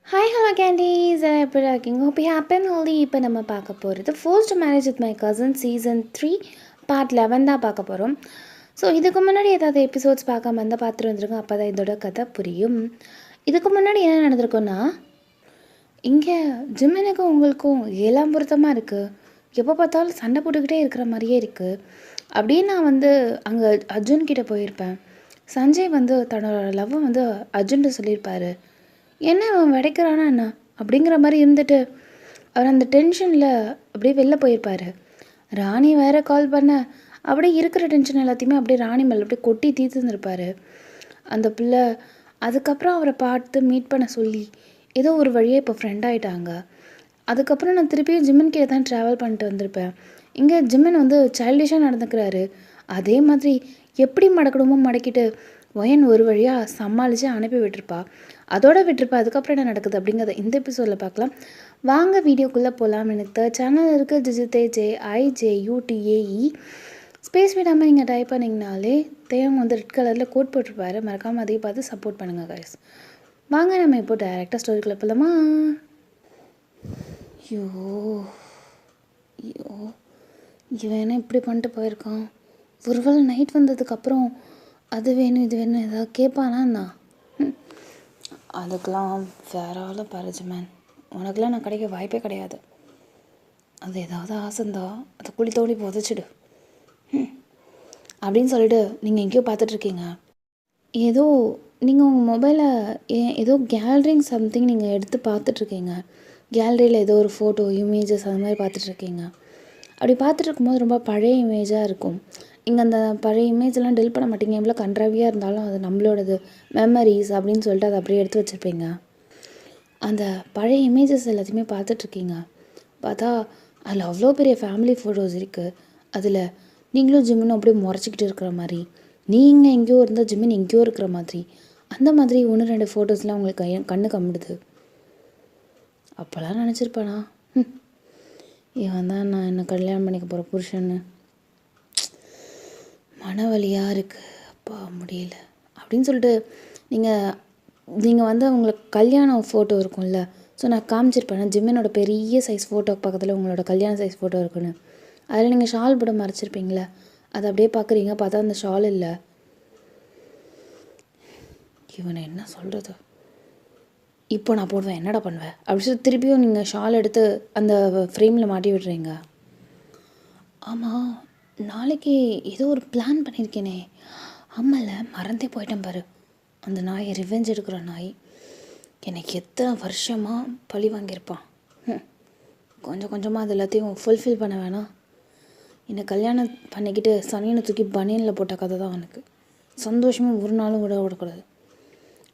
Hi hello candies எப்படி இருக்கீங்க? Hope you happen Holi. இப்போ நம்ம பார்க்க போகிறது forced marriage with my cousin season 3 part 11 தான் பார்க்க போகிறோம். ஸோ இதுக்கு முன்னாடி ஏதாவது எபிசோட்ஸ் பார்க்காம இருந்தால் பார்த்துட்டு வந்துருங்க, அப்போ தான் இதோட கதை புரியும். இதுக்கு முன்னாடி என்ன நடந்திருக்குன்னா, இங்கே ஜிம்மினுக்கும் உங்களுக்கும் 7ஆம் பொருத்தமாக இருக்குது, எப்போ பார்த்தாலும் சண்டை போட்டுக்கிட்டே இருக்கிற மாதிரியே இருக்குது அப்படின்னு நான் அங்கே அர்ஜுன்கிட்ட போயிருப்பேன். சஞ்சய் தன்னோட லவ்வை அர்ஜுன்கிட்ட சொல்லியிருப்பார். என்ன அவன் விடைக்கிறானா என்ன அப்படிங்கிற மாதிரி இருந்துட்டு அவர் அந்த டென்ஷனில் அப்படியே வெளில போயிருப்பார். ராணி வேறு கால் பண்ண அப்படியே இருக்கிற டென்ஷன் எல்லாத்தையுமே அப்படியே ராணி மேலே அப்படியே கொட்டி தீர்த்துருந்துருப்பார் அந்த பிள்ளை. அதுக்கப்புறம் அவரை பார்த்து மீட் பண்ண சொல்லி ஏதோ ஒரு வழியே இப்போ ஃப்ரெண்ட் ஆகிட்டாங்க. அதுக்கப்புறம் நான் திருப்பியும் ஜிம்மன் கிட்ட தான் ட்ராவல் பண்ணிட்டு வந்திருப்பேன். இங்கே ஜிம்மன் சைல்டிஷாக நடந்துக்கிறாரு. அதே மாதிரி எப்படி மடக்கணுமோ மடக்கிட்டு ஒயன் ஒரு வழியாக சமாளித்து அனுப்பி விட்டுருப்பா. அதோட விட்டுருப்பா. அதுக்கப்புறம் என்ன நடக்குது அப்படிங்கிறத இந்த எபிசோடில் பார்க்கலாம். வாங்க வீடியோக்குள்ளே போகலாம். எனக்கு தேர்ட் சேனல் இருக்குது, ஜிஜிதே JIJUTAE. ஸ்பேஸ் விடாமல் நீங்கள் டைப் பண்ணிங்கனாலே தேவன் ரெட் கலரில் கோட் போட்டிருப்பாரு. மறக்காமல் அதையும் பார்த்து சப்போர்ட் பண்ணுங்கள் கைஸ். வாங்க நம்ம இப்போ டைரெக்டாக ஸ்டோரிக்குள்ளே போகலாமா? ஐயோ ஐயோ, இவன் என்ன இப்படி பண்ணிட்டு போயிருக்கான்? ஒருவேளை நைட் வந்ததுக்கப்புறம் அது வேணும் இது வேணும் ஏதாவது கேட்பானா? அதுக்கெலாம் வேற ஆள் பாருச்சு மேன். உனக்கெலாம் நான் கிடைக்க வாய்ப்பே கிடையாது. அது ஏதாவது ஆசைந்தா அதை குழி தோண்டி புதைச்சிடு அப்படின்னு சொல்லிட்டு நீங்கள் எங்கேயோ பார்த்துட்ருக்கீங்க. ஏதோ நீங்கள் உங்கள் மொபைலில் ஏதோ கேலரிங் சம்திங் நீங்கள் எடுத்து பார்த்துட்ருக்கீங்க. கேலரியில் ஏதோ ஒரு ஃபோட்டோ இமேஜஸ் அது மாதிரி பார்த்துட்ருக்கீங்க. அப்படி பார்த்துட்டு இருக்கும்போது ரொம்ப பழைய இமேஜாக இருக்கும். நீங்கள் அந்த பழைய இமேஜெல்லாம் டெலிட் பண்ண மாட்டீங்க. எவ்வளோ கண்ட்ராவியாக இருந்தாலும் அது நம்மளோடது மெமரிஸ் அப்படின்னு சொல்லிட்டு அதை அப்படியே எடுத்து வச்சுருப்பீங்க. அந்த பழைய இமேஜஸ் எல்லாத்தையுமே பார்த்துட்ருக்கீங்க. பார்த்தா அதில் அவ்வளோ பெரிய ஃபேமிலி ஃபோட்டோஸ் இருக்குது. அதில் நீங்களும் ஜிம்மினும் அப்படியே முறைச்சிக்கிட்டு இருக்கிற மாதிரி, நீங்கள் எங்கேயோ இருந்தால் ஜிம்மின் எங்கேயோ இருக்கிற மாதிரி, அந்த மாதிரி 1-2 ஃபோட்டோஸ்லாம் உங்களுக்கு கண்ணு கம்மிடுது. அப்போல்லாம் நினச்சிருப்பானா, இவன் தான் நான் என்ன கல்யாணம் பண்ணிக்க போகிற புருஷன்னு. மனவலியாக இருக்குது, அப்பா முடியல அப்படின்னு சொல்லிட்டு நீங்கள் உங்களுக்கு கல்யாண ஃபோட்டோ இருக்கும்ல. ஸோ நான் காமிச்சிருப்பேன் ஜிம்மினோட பெரிய சைஸ் ஃபோட்டோ பக்கத்தில் உங்களோட கல்யாண சைஸ் ஃபோட்டோ இருக்குன்னு. அதில் நீங்கள் ஷால் போட மறைச்சிருப்பீங்களே, அதை அப்படியே பார்க்குறீங்க. பார்த்தா அந்த ஷால் இல்லை. இவனை என்ன சொல்கிறது? இப்போ நான் போடுவேன், என்னடா பண்ணுவேன் அப்படி சொல்லி திருப்பியும் நீங்கள் ஷால் எடுத்து அந்த ஃப்ரேமில் மாட்டி விடுறீங்க. ஆமாம், நாளைக்கு ஏதோ ஒரு பிளான் பண்ணியிருக்கேனே. ஆமாம்ல, மறந்தே போயிட்டேன் பாரு. அந்த நாயை ரிவெஞ்ச் எடுக்கிற நாய் எனக்கு எத்தனை வருஷமாக பழி வாங்கியிருப்பான். கொஞ்சம் கொஞ்சமாக அது எல்லாத்தையும் ஃபுல்ஃபில் பண்ண வேணாம். என்னை கல்யாணம் பண்ணிக்கிட்டு சனியனை தூக்கி பனியனில் போட்ட கதை தான் அவனுக்கு. சந்தோஷமாக ஒரு நாளும் விடக்கூடாது.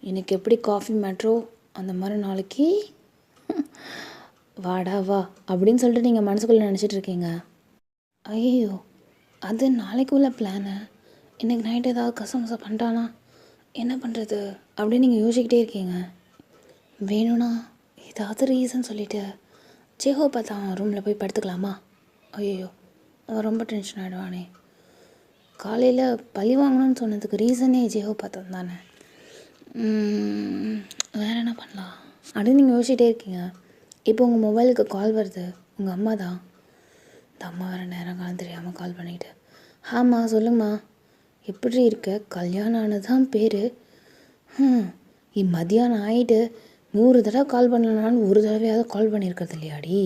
எனக்கு எப்படி காஃபி மேட்ரோ அந்த மாதிரி நாளைக்கு வாடா வா அப்படின்னு சொல்லிட்டு நீங்கள் மனசுக்குள்ளே நினச்சிட்ருக்கீங்க. ஐயோ, அது நாளைக்கு உள்ள பிளானு. இன்றைக்கி நைட்டு ஏதாவது கசமசா பண்ணிட்டானா என்ன பண்ணுறது அப்படின்னு நீங்கள் யோசிக்கிட்டே இருக்கீங்க. வேணும்னா ஏதாவது ரீசன் சொல்லிவிட்டு சேஹோ பார்த்தா அவன் ரூமில் போய் படுத்துக்கலாமா? ஐயோ, அவன் ரொம்ப டென்ஷன் ஆகிடுவானே. காலையில் பழி வாங்கணும்னு சொன்னதுக்கு ரீசனே ஜேஹோ பார்த்தது தானே. வேறு என்ன பண்ணலாம் அப்படின்னு நீங்கள் யோசிச்சிட்டே இருக்கீங்க. இப்போ உங்கள் மொபைலுக்கு கால் வருது. உங்கள் அம்மா தான். இந்த அம்மா வேறு நேரம் காலம் தெரியாமல் கால் பண்ணிக்கிட்டு, ஆமாம் சொல்லுங்கம்மா, எப்படி இருக்க? கல்யாணம் ஆனதுதான் பேர். மதியானம் ஆகிட்டு 100 தடவை கால் பண்ணலனாலும் ஒரு தடவையாவது கால் பண்ணியிருக்கிறது இல்லையாடி?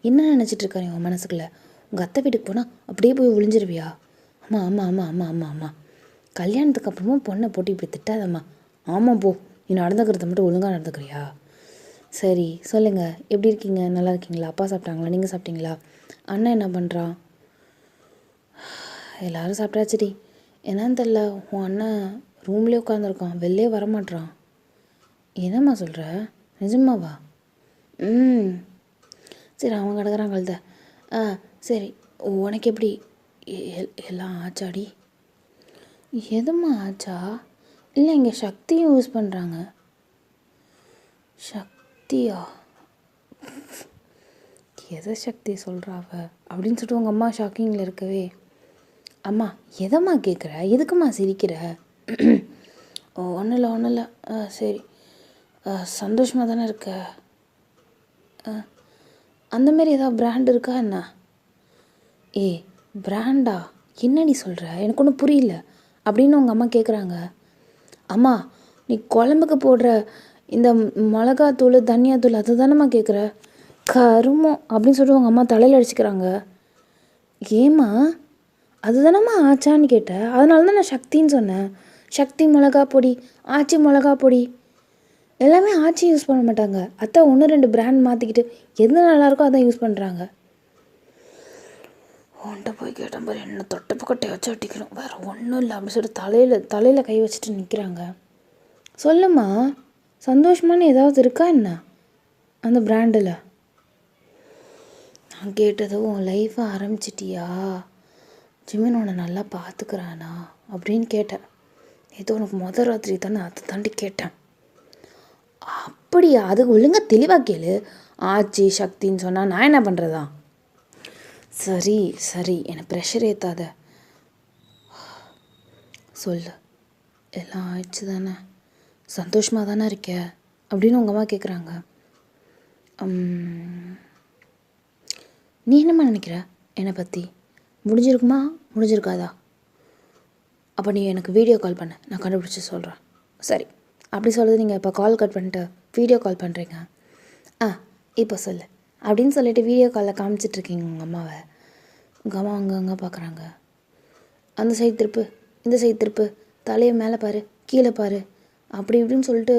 என்ன நினச்சிட்ருக்காரு உங்கள் மனசுக்குள்ளே? உங்கள் அத்தை வீட்டுக்கு போனால் அப்படியே போய் ஒளிஞ்சிருவியா? ஆமாம் ஆமாம் ஆமாம் ஆமாம் ஆமாம் ஆமாம், கல்யாணத்துக்கு அப்புறமா பொண்ணை போட்டு இப்படி திட்டாதம்மா. ஆமாம் போ, நீ நடந்துக்கிறத மட்டும் ஒழுங்காக நடந்துக்கிறியா? சரி சொல்லுங்கள், எப்படி இருக்கீங்க? நல்லா இருக்கீங்களா? அப்பா சாப்பிட்டாங்களா? நீங்கள் சாப்பிட்டீங்களா? அண்ணன் என்ன பண்ணுறான்? எல்லோரும் சாப்பிட்டாச்சுடி. என்னன்னு தெரில, உன் அண்ணன் ரூம்லேயே உட்காந்துருக்கான், வெளிலே வரமாட்றான். என்னம்மா சொல்கிற? நிஜமாவா? சரி, அவன் கிடக்குறான் கழுத. சரி, உனக்கு எப்படி எல்லாம் ஆச்சாடி? எதும்மா ஆச்சா? இல்லை, இங்கே சக்தியும் யூஸ் பண்ணுறாங்க. சக்தியா? எதை சக்தி சொல்கிறாவ அப்படின்னு சொல்லிட்டு உங்கள் அம்மா ஷாக்கிங்கில் இருக்கவே, அம்மா எதம்மா கேட்குற? எதுக்கும்மா சிரிக்கிற? ஒன்றும் இல்லை ஒன்றும் இல்லை. சரி. சந்தோஷமாக தானே இருக்க? அந்தமாரி ஏதாவது பிராண்ட் இருக்கா என்ன? பிராண்டா? என்னடி சொல்கிற? எனக்கு ஒன்றும் புரியல அப்படின்னு உங்கள் அம்மா கேட்குறாங்க. அம்மா, நீ குழம்புக்கு போடுற இந்த மிளகாத்தூள் தனியாத்தூள் அது தானேம்மா கேட்குற? கருமம் அப்படின்னு சொல்லிட்டு உங்கள் அம்மா தலையில் அடிச்சுக்கிறாங்க. ஏம்மா அது தானம்மா ஆச்சான்னு கேட்டேன். அதனால தான் நான் சக்தின்னு சொன்னேன். சக்தி மிளகா பொடி, ஆச்சி மிளகா பொடி எல்லாமே ஆச்சி யூஸ் பண்ண மாட்டாங்க. அத்தை 1-2 பிராண்ட் மாற்றிக்கிட்டு எது நல்லாயிருக்கோ அதான் யூஸ் பண்ணுறாங்க. உன்ட்ட போய் கேட்டேன் பாரு, என்ன தொட்டப்பு கொட்டையை வச்சு அட்டிக்கணும், வேறு ஒன்றும் இல்லை அப்படின்னு சொல்லிட்டு தலையில் கை வச்சுட்டு நிற்கிறாங்க. சொல்லுமா, சந்தோஷமான ஏதாவது இருக்கா என்ன அந்த பிராண்டில்? நான் கேட்டதும் உன் லைஃப்பை ஆரம்பிச்சிட்டியா, ஜிமின் உன்னை நல்லா பார்த்துக்கிறானா அப்படின்னு கேட்டேன். ஏதோ உனக்கு முதல் ராத்திரி தானே, அதை தாண்டி கேட்டேன். அப்படியா? அது ஒழுங்காக தெளிவாக கேளு. ஆச்சி சக்தின்னு சொன்னால் நான் என்ன பண்ணுறதா? சரி சரி, என்னை ப்ரெஷர் ஏற்றாத, சொல்லு. எல்லாம் ஆயிடுச்சு தானே, சந்தோஷமாக தானே இருக்க அப்படின்னு உங்கள் அம்மா கேட்குறாங்க. நீ என்னம்மா நினைக்கிற என்னை பற்றி? முடிஞ்சிருக்குமா முடிஞ்சிருக்காதா? அப்போ நீ எனக்கு வீடியோ கால் பண்ண, நான் கண்டுபிடிச்சி சொல்கிறேன். சரி, அப்படி சொல்கிறது நீங்கள் இப்போ கால் கட் பண்ணிட்டு வீடியோ கால் பண்ணுறீங்க. இப்போ சொல்லு அப்படின்னு சொல்லிட்டு வீடியோ காலில் காமிச்சிட்ருக்கீங்க உங்கள் அம்மாவை. உங்கள் அம்மா அங்கே பார்க்குறாங்க. அந்த சைடு திருப்பு, இந்த சைடு திருப்பு, தலையை மேலே பாரு, கீழே பாரு, அப்படி இப்படின்னு சொல்லிட்டு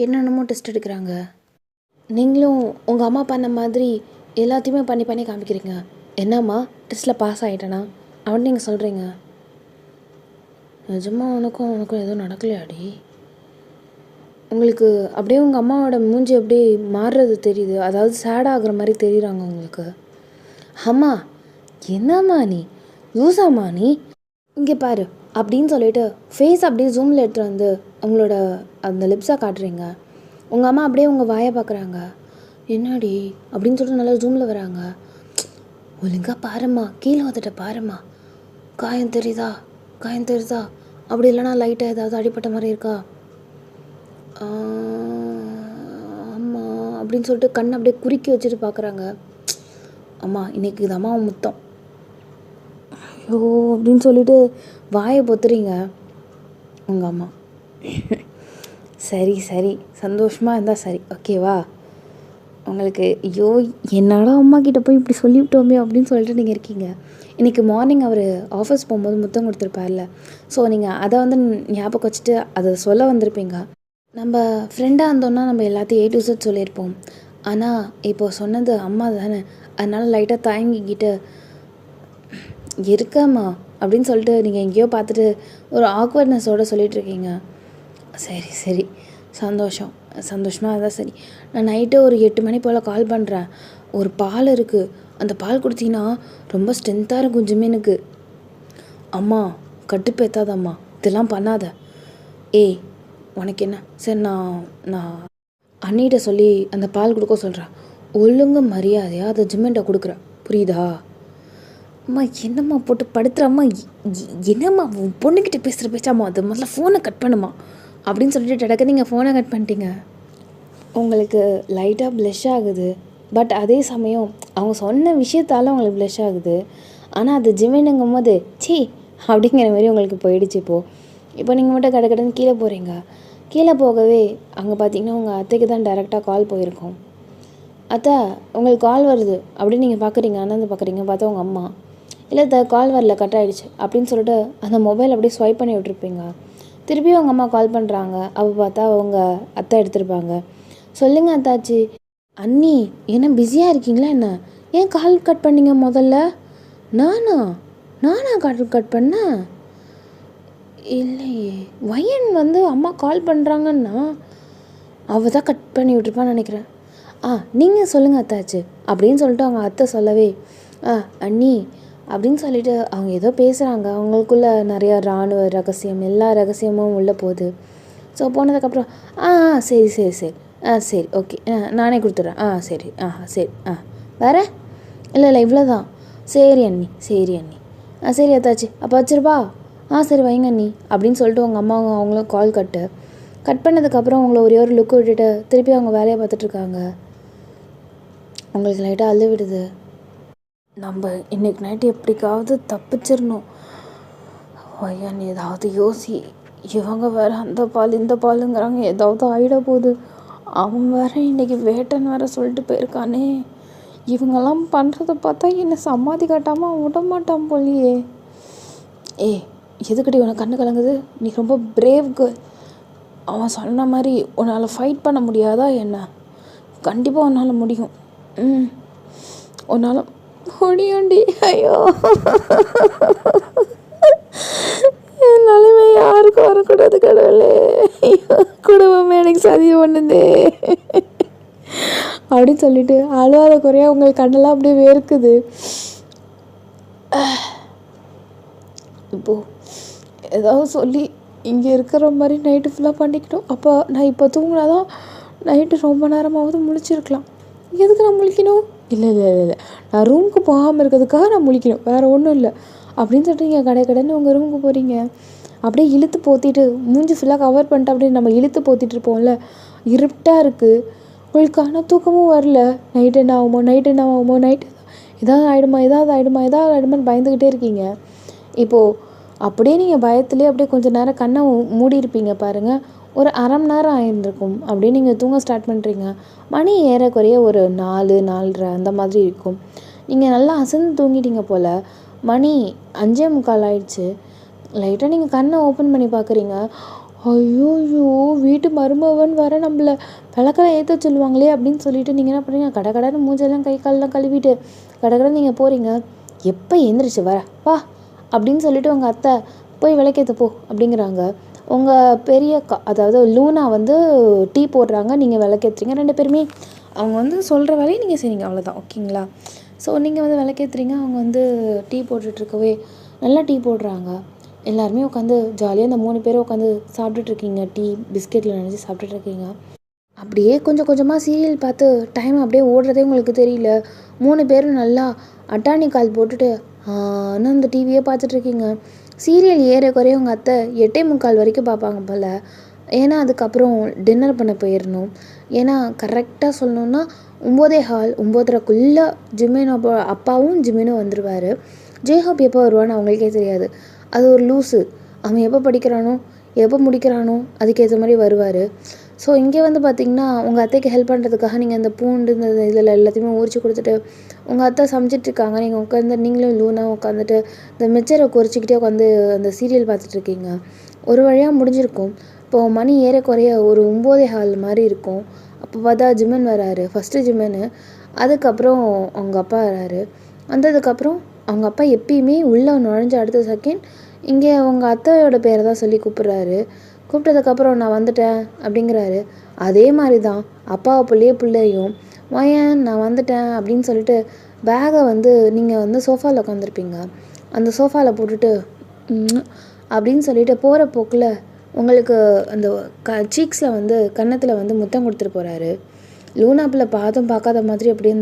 என்னென்னமோ டெஸ்ட் எடுக்கிறாங்க. நீங்களும் உங்கள் அம்மா பண்ண மாதிரி எல்லாத்தையுமே பண்ணி காமிக்கிறீங்க. என்னம்மா டெஸ்ட்டில் பாஸ் ஆகிட்டேனா அப்படின்னு நீங்கள் சொல்கிறீங்க. நிஜமாக உனக்கும் எதுவும் நடக்கலையாடி? உங்களுக்கு அப்படியே உங்கள் அம்மாவோட மூஞ்சி அப்படியே மாறுறது தெரியுது, அதாவது சேட் ஆகுற மாதிரி தெரியுறாங்க உங்களுக்கு. அம்மா என்னம்மா நீ லூசாம்மா நீ, இங்கே பாரு அப்படின்னு சொல்லிட்டு ஃபேஸ் அப்படியே ஜூமில் எடுத்துகிட்டு வந்து உங்களோட அந்த லிப்ஸை காட்டுறீங்க. உங்கள் அம்மா அப்படியே உங்கள் வாயை பார்க்குறாங்க. என்னடி அப்படின்னு சொல்லிட்டு நல்லா ஜூமில் வராங்க. ஒழுங்காக பாரும்மா, கீழே வந்துட்ட பாரும்மா, காயம் தெரியுதா அப்படி இல்லைனா லைட்டாக ஏதாவது அடிப்பட்ட மாதிரி இருக்கா? ஆமாம் அப்படின்னு சொல்லிட்டு கண் அப்படியே குறுக்கி வச்சுட்டு பார்க்குறாங்க. அம்மா இன்னைக்கு இது அம்மா முத்தம், ஐயோ அப்படின்னு சொல்லிட்டு வாயை பொத்துறீங்க உங்கள் அம்மா. சரி சந்தோஷமாக இருந்தால் சரி, ஓகேவா? உங்களுக்கு ஐயோ என்னடா அம்மா கிட்டே போய் இப்படி சொல்லிவிட்டோமே அப்படின்னு சொல்லிட்டு நீங்கள் இருக்கீங்க. இன்றைக்கி மார்னிங் அவர் ஆஃபீஸ் போகும்போது முத்தம் கொடுத்துருப்பார்ல, ஸோ நீங்கள் அதை வந்து ஞாபகம் வச்சுட்டு அதை சொல்ல வந்திருப்பீங்க. நம்ம ஃப்ரெண்டாக இருந்தோன்னா நம்ம எல்லாத்தையும் A to Z சொல்லியிருப்போம். ஆனால் இப்போ சொன்னது அம்மா தானே, அதனால் லைட்டாக தயங்கிக்கிட்டு இருக்கம்மா அப்படின்னு சொல்லிட்டு நீங்கள் எங்கேயோ பார்த்துட்டு ஒரு ஆக்வர்ட்னஸோடு சொல்லிகிட்ருக்கீங்க. சரி சந்தோஷமாக அதான் சரி. நான் நைட்டு ஒரு 8 மணி போல் கால் பண்ணுறேன். ஒரு பால் இருக்குது, அந்த பால் கொடுத்தீங்கன்னா ரொம்ப ஸ்ட்ரென்த்தாக இருக்கும் ஜிமினுக்கு. அம்மா கட்டுப்பேத்தாதம்மா, இதெல்லாம் பண்ணாத. உனக்கு என்ன? சரி நான் அண்ணிகிட்ட சொல்லி அந்த பால் கொடுக்க சொல்கிறேன். ஒழுங்கு மரியாதையாக அதை ஜிம்மின்ட்ட கொடுக்குறேன், புரியுதா? அம்மா என்னம்மா போட்டு படுத்துறம்மா, என்னம்மா பொண்ணுக்கிட்ட பேசுகிற பேச்சாம்மா, அது முதல்ல ஃபோனை கட் பண்ணுமா அப்படின்னு சொல்லிட்டு டடக்க நீங்கள் ஃபோனை கட் பண்ணிட்டீங்க. உங்களுக்கு லைட்டாக ப்ளஷ் ஆகுது, பட் அதே சமயம் அவங்க சொன்ன விஷயத்தால் உங்களுக்கு ப்ளஷ் ஆகுது. ஆனால் அது ஜிமினுங்கும் போது அப்படிங்கிற மாதிரி உங்களுக்கு போயிடுச்சு. இப்போ நீங்கள் மட்டும் கடன்னு கீழே போகிறீங்க. கீழே போகவே அங்கே பார்த்தீங்கன்னா உங்கள் அத்தைக்கு தான் டைரெக்டாக கால் போயிருக்கோம். அத்தை உங்களுக்கு கால் வருது அப்படின்னு நீங்கள் பார்க்குறீங்க, அண்ணாந்து பார்க்குறீங்க, பார்த்தா உங்கள் அம்மா இல்லை கால் வரல, கட் ஆகிடுச்சு அப்படின்னு சொல்லிட்டு அந்த மொபைல் அப்படியே ஸ்வைப் பண்ணி விட்டுருப்பீங்க. திருப்பி அவங்க அம்மா கால் பண்ணுறாங்க. அப்போ பார்த்தா அவங்க அத்தை எடுத்திருப்பாங்க. சொல்லுங்கள் அத்தாச்சி. அண்ணி என்ன பிஸியாக இருக்கீங்களா என்ன? ஏன் கால் கட் பண்ணிங்க முதல்ல? நானா கட் பண்ணேன்? இல்லையே, வயன் வந்து அம்மா கால் பண்ணுறாங்கன்னா அவள் தான் கட் பண்ணி விட்டுருப்பான்னு நினைக்கிறேன். நீங்கள் சொல்லுங்கள் அத்தாச்சு அப்படின்னு சொல்லிட்டு அவங்க அத்தை சொல்லவே அண்ணி அப்படின்னு சொல்லிட்டு அவங்க ஏதோ பேசுகிறாங்க. அவங்களுக்குள்ள நிறையா இராணுவ ரகசியம், எல்லா ரகசியமும் உள்ளே போகுது. ஸோ போனதுக்கப்புறம் சரி ஓகே, நானே கொடுத்துட்றேன். சரி சரி வேறு இல்லை இவ்வளோதான். சரி அண்ணி சரி அத்தாச்சு, அப்போ வச்சிருப்பா சரி வைங்க நீ அப்படின்னு சொல்லிட்டு உங்கள் அம்மா அவங்களும் கால் கட் பண்ணதுக்கப்புறம் அவங்கள ஒரே ஒரு லுக் விட்டுட்டு திருப்பி அவங்க வேலையை பார்த்துட்ருக்காங்க. அவங்களுக்கு லைட்டாக அள்ளு விடுது. நம்ம இன்றைக்கி நைட்டு எப்படிக்காவது தப்பிச்சிடணும். ஐயா நீ ஏதாவது யோசி. இவங்க வேறு அந்த பால் இந்த பாலுங்கிறாங்க, ஏதாவது ஆகிட போகுது. அவன் வேறு இன்றைக்கி வேட்டைன்னு வேறு சொல்லிட்டு போயிருக்கானே. இவங்கெல்லாம் பண்ணுறத பார்த்தா என்னை சமாதி காட்டாமல் விட மாட்டான் போலியே. எதுக்கடி உனக்கு கண்ணு கலங்குது? நீ ரொம்ப பிரேவ் கேர்ள். அவன் சொன்ன மாதிரி உன்னால் ஃபைட் பண்ண முடியாதா என்ன? கண்டிப்பாக உன்னால் முடியும். உன்னால் முடியும்டி. ஐயோ என் நிலைமை யாருக்கும் வரக்கூடாது கடவுளே. குடும்பமே எனக்கு சதி பண்ணுது அப்படின்னு சொல்லிட்டு அழுவாத குறையா உங்களுக்கு கண்ணெல்லாம் அப்படியே வேர்க்குது. இப்போது ஏதாவது சொல்லி இங்கே இருக்கிற மாதிரி நைட்டு ஃபுல்லாக பண்ணிக்கிட்டோம். அப்போ நான் இப்போ தூங்கினாதான் நைட்டு ரொம்ப நேரமாவது முழிச்சிருக்கலாம். எதுக்கு நான் முழிக்கணும்? இல்லை நான் ரூமுக்கு போகாமல் இருக்கிறதுக்காக நான் முழிக்கணும், வேறு ஒன்றும் இல்லை அப்படின்னு சொல்லிட்டு நீங்கள் கடைன்னு உங்கள் ரூமுக்கு போகிறீங்க. அப்படியே இழுத்து போத்திட்டு மூஞ்சி ஃபுல்லாக கவர் பண்ணிட்டு அப்படியே நம்ம இழுத்து போத்திட்டு இருப்போம்ல, இருட்டாக இருக்குது. உங்களுக்கான தூக்கமும் வரல. நைட்டு என்ன ஆகுமோ நைட்டு ஏதாவது ஆகிடுமான்னு பயந்துக்கிட்டே இருக்கீங்க. இப்போது அப்படியே நீங்கள் பயத்துலேயே அப்படியே கொஞ்சம் நேரம் கண்ணை மூடி இருப்பீங்க பாருங்கள். ஒரு அரை மணி நேரம் ஆகிருந்திருக்கும். அப்படியே நீங்கள் தூங்க ஸ்டார்ட் பண்ணுறீங்க. மணி ஏறக்குறைய ஒரு 4-4:30 அந்த மாதிரி இருக்கும். நீங்கள் நல்லா அசந்து தூங்கிட்டீங்க போல். மணி 5:45 ஆயிடுச்சு. லைட்டாக நீங்கள் கண்ணை ஓப்பன் பண்ணி பார்க்குறீங்க. ஐயோயோ வீட்டு மருமகன் வர நம்மளை விளக்கெல்லாம் ஏற்ற சொல்லுவாங்களே அப்படின்னு சொல்லிட்டு நீங்கள் என்ன பண்ணுறீங்க, கடைன்னு மூஞ்செல்லாம் கை காலெலாம் கழுவிட்டு கடைன்னு நீங்கள் போகிறீங்க. எப்போ எழுந்திரிச்சு வா அப்படின்னு சொல்லிட்டு உங்கள் அத்தை போய் விளக்கேற்ற போ அப்படிங்கிறாங்க. உங்கள் பெரிய அதாவது லூனா வந்து டீ போடுறாங்க, நீங்கள் விளக்கேற்றுறீங்க. 2 பேருமே அவங்க வந்து சொல்கிற வேலையை நீங்கள் செய்றீங்க, அவ்வளோதான். ஓகேங்களா? ஸோ நீங்கள் வந்து விளக்கேற்றுறீங்க, அவங்க வந்து டீ போட்டுட்ருக்கவே நல்லா டீ போடுறாங்க. எல்லாருமே உட்காந்து ஜாலியாக அந்த 3 பேரும் உட்காந்து சாப்பிட்டுட்ருக்கீங்க. டீ பிஸ்கெட்டில் நினச்சி சாப்பிட்டுட்ருக்கீங்க. அப்படியே கொஞ்சம் கொஞ்சமாக சீரியல் பார்த்து டைம் அப்படியே ஓடுறதே உங்களுக்கு தெரியல. 3 பேரும் நல்லா அட்டாணி கால் போட்டுட்டு ஆனால் அந்த டிவியே பார்த்துட்ருக்கீங்க. சீரியல் ஏறக்குறைய உங்கள் அத்தை 8:45 வரைக்கும் பார்ப்பாங்க போல். ஏன்னா அதுக்கப்புறம் டின்னர் பண்ண போயிடணும். ஏன்னா கரெக்டாக சொல்லணுன்னா 9:15 9:30க்குள்ளே ஜிமின் அப்பாவும் ஜிமினும் வந்துடுவார். ஜேஹாப் எப்போ வருவான்னு அவங்களுக்கே தெரியாது. அது ஒரு லூஸு. அவன் எப்போ படிக்கிறானோ எப்போ முடிக்கிறானோ அதுக்கேற்ற மாதிரி வருவார். ஸோ இங்கே வந்து பார்த்திங்கன்னா உங்கள் அத்தைக்கு ஹெல்ப் பண்ணுறதுக்காக நீங்கள் இந்த பூண்டு இந்த இதில் எல்லாத்தையுமே உரிச்சு கொடுத்துட்டு உங்கள் அத்தை சமைச்சிட்ருக்காங்க. நீங்கள் உட்காந்து நீங்களும் லூனா உட்காந்துட்டு இந்த மிச்சரை குறிச்சிக்கிட்டே உட்காந்து அந்த சீரியல் பார்த்துட்ருக்கீங்க. ஒரு வழியாக முடிஞ்சிருக்கும். இப்போது மணி ஏறக்குறைய ஒரு 9:15 மாதிரி இருக்கும். அப்போ பார்த்தா ஜிமன் வராரு. ஃபஸ்ட்டு ஜிமனு, அதுக்கப்புறம் அவங்க அப்பா வராரு. வந்ததுக்கப்புறம் அவங்க அப்பா எப்பயுமே உள்ளே நுழைஞ்ச அடுத்த செகண்ட் இங்கே உங்கள் அத்தையோட பேரை தான் சொல்லி கூப்பிட்றாரு. கூப்பிட்டதுக்கப்புறம் நான் வந்துட்டேன் அப்படிங்கிறாரு. அதே மாதிரி தான் அப்பாவை பிள்ளையும் வாயன் நான் வந்துட்டேன் அப்படின்னு சொல்லிட்டு பேகை வந்து நீங்கள் வந்து சோஃபாவில் உட்காந்துருப்பீங்க. அந்த சோஃபாவில் போட்டுட்டு அப்படின்னு சொல்லிட்டு போகிற போக்கில் உங்களுக்கு அந்த சீக்ஸில் வந்து கன்னத்தில் வந்து முத்தம் கொடுத்துட்டு போகிறாரு. லூனாப்பில் பார்க்காத மாதிரி அப்படியே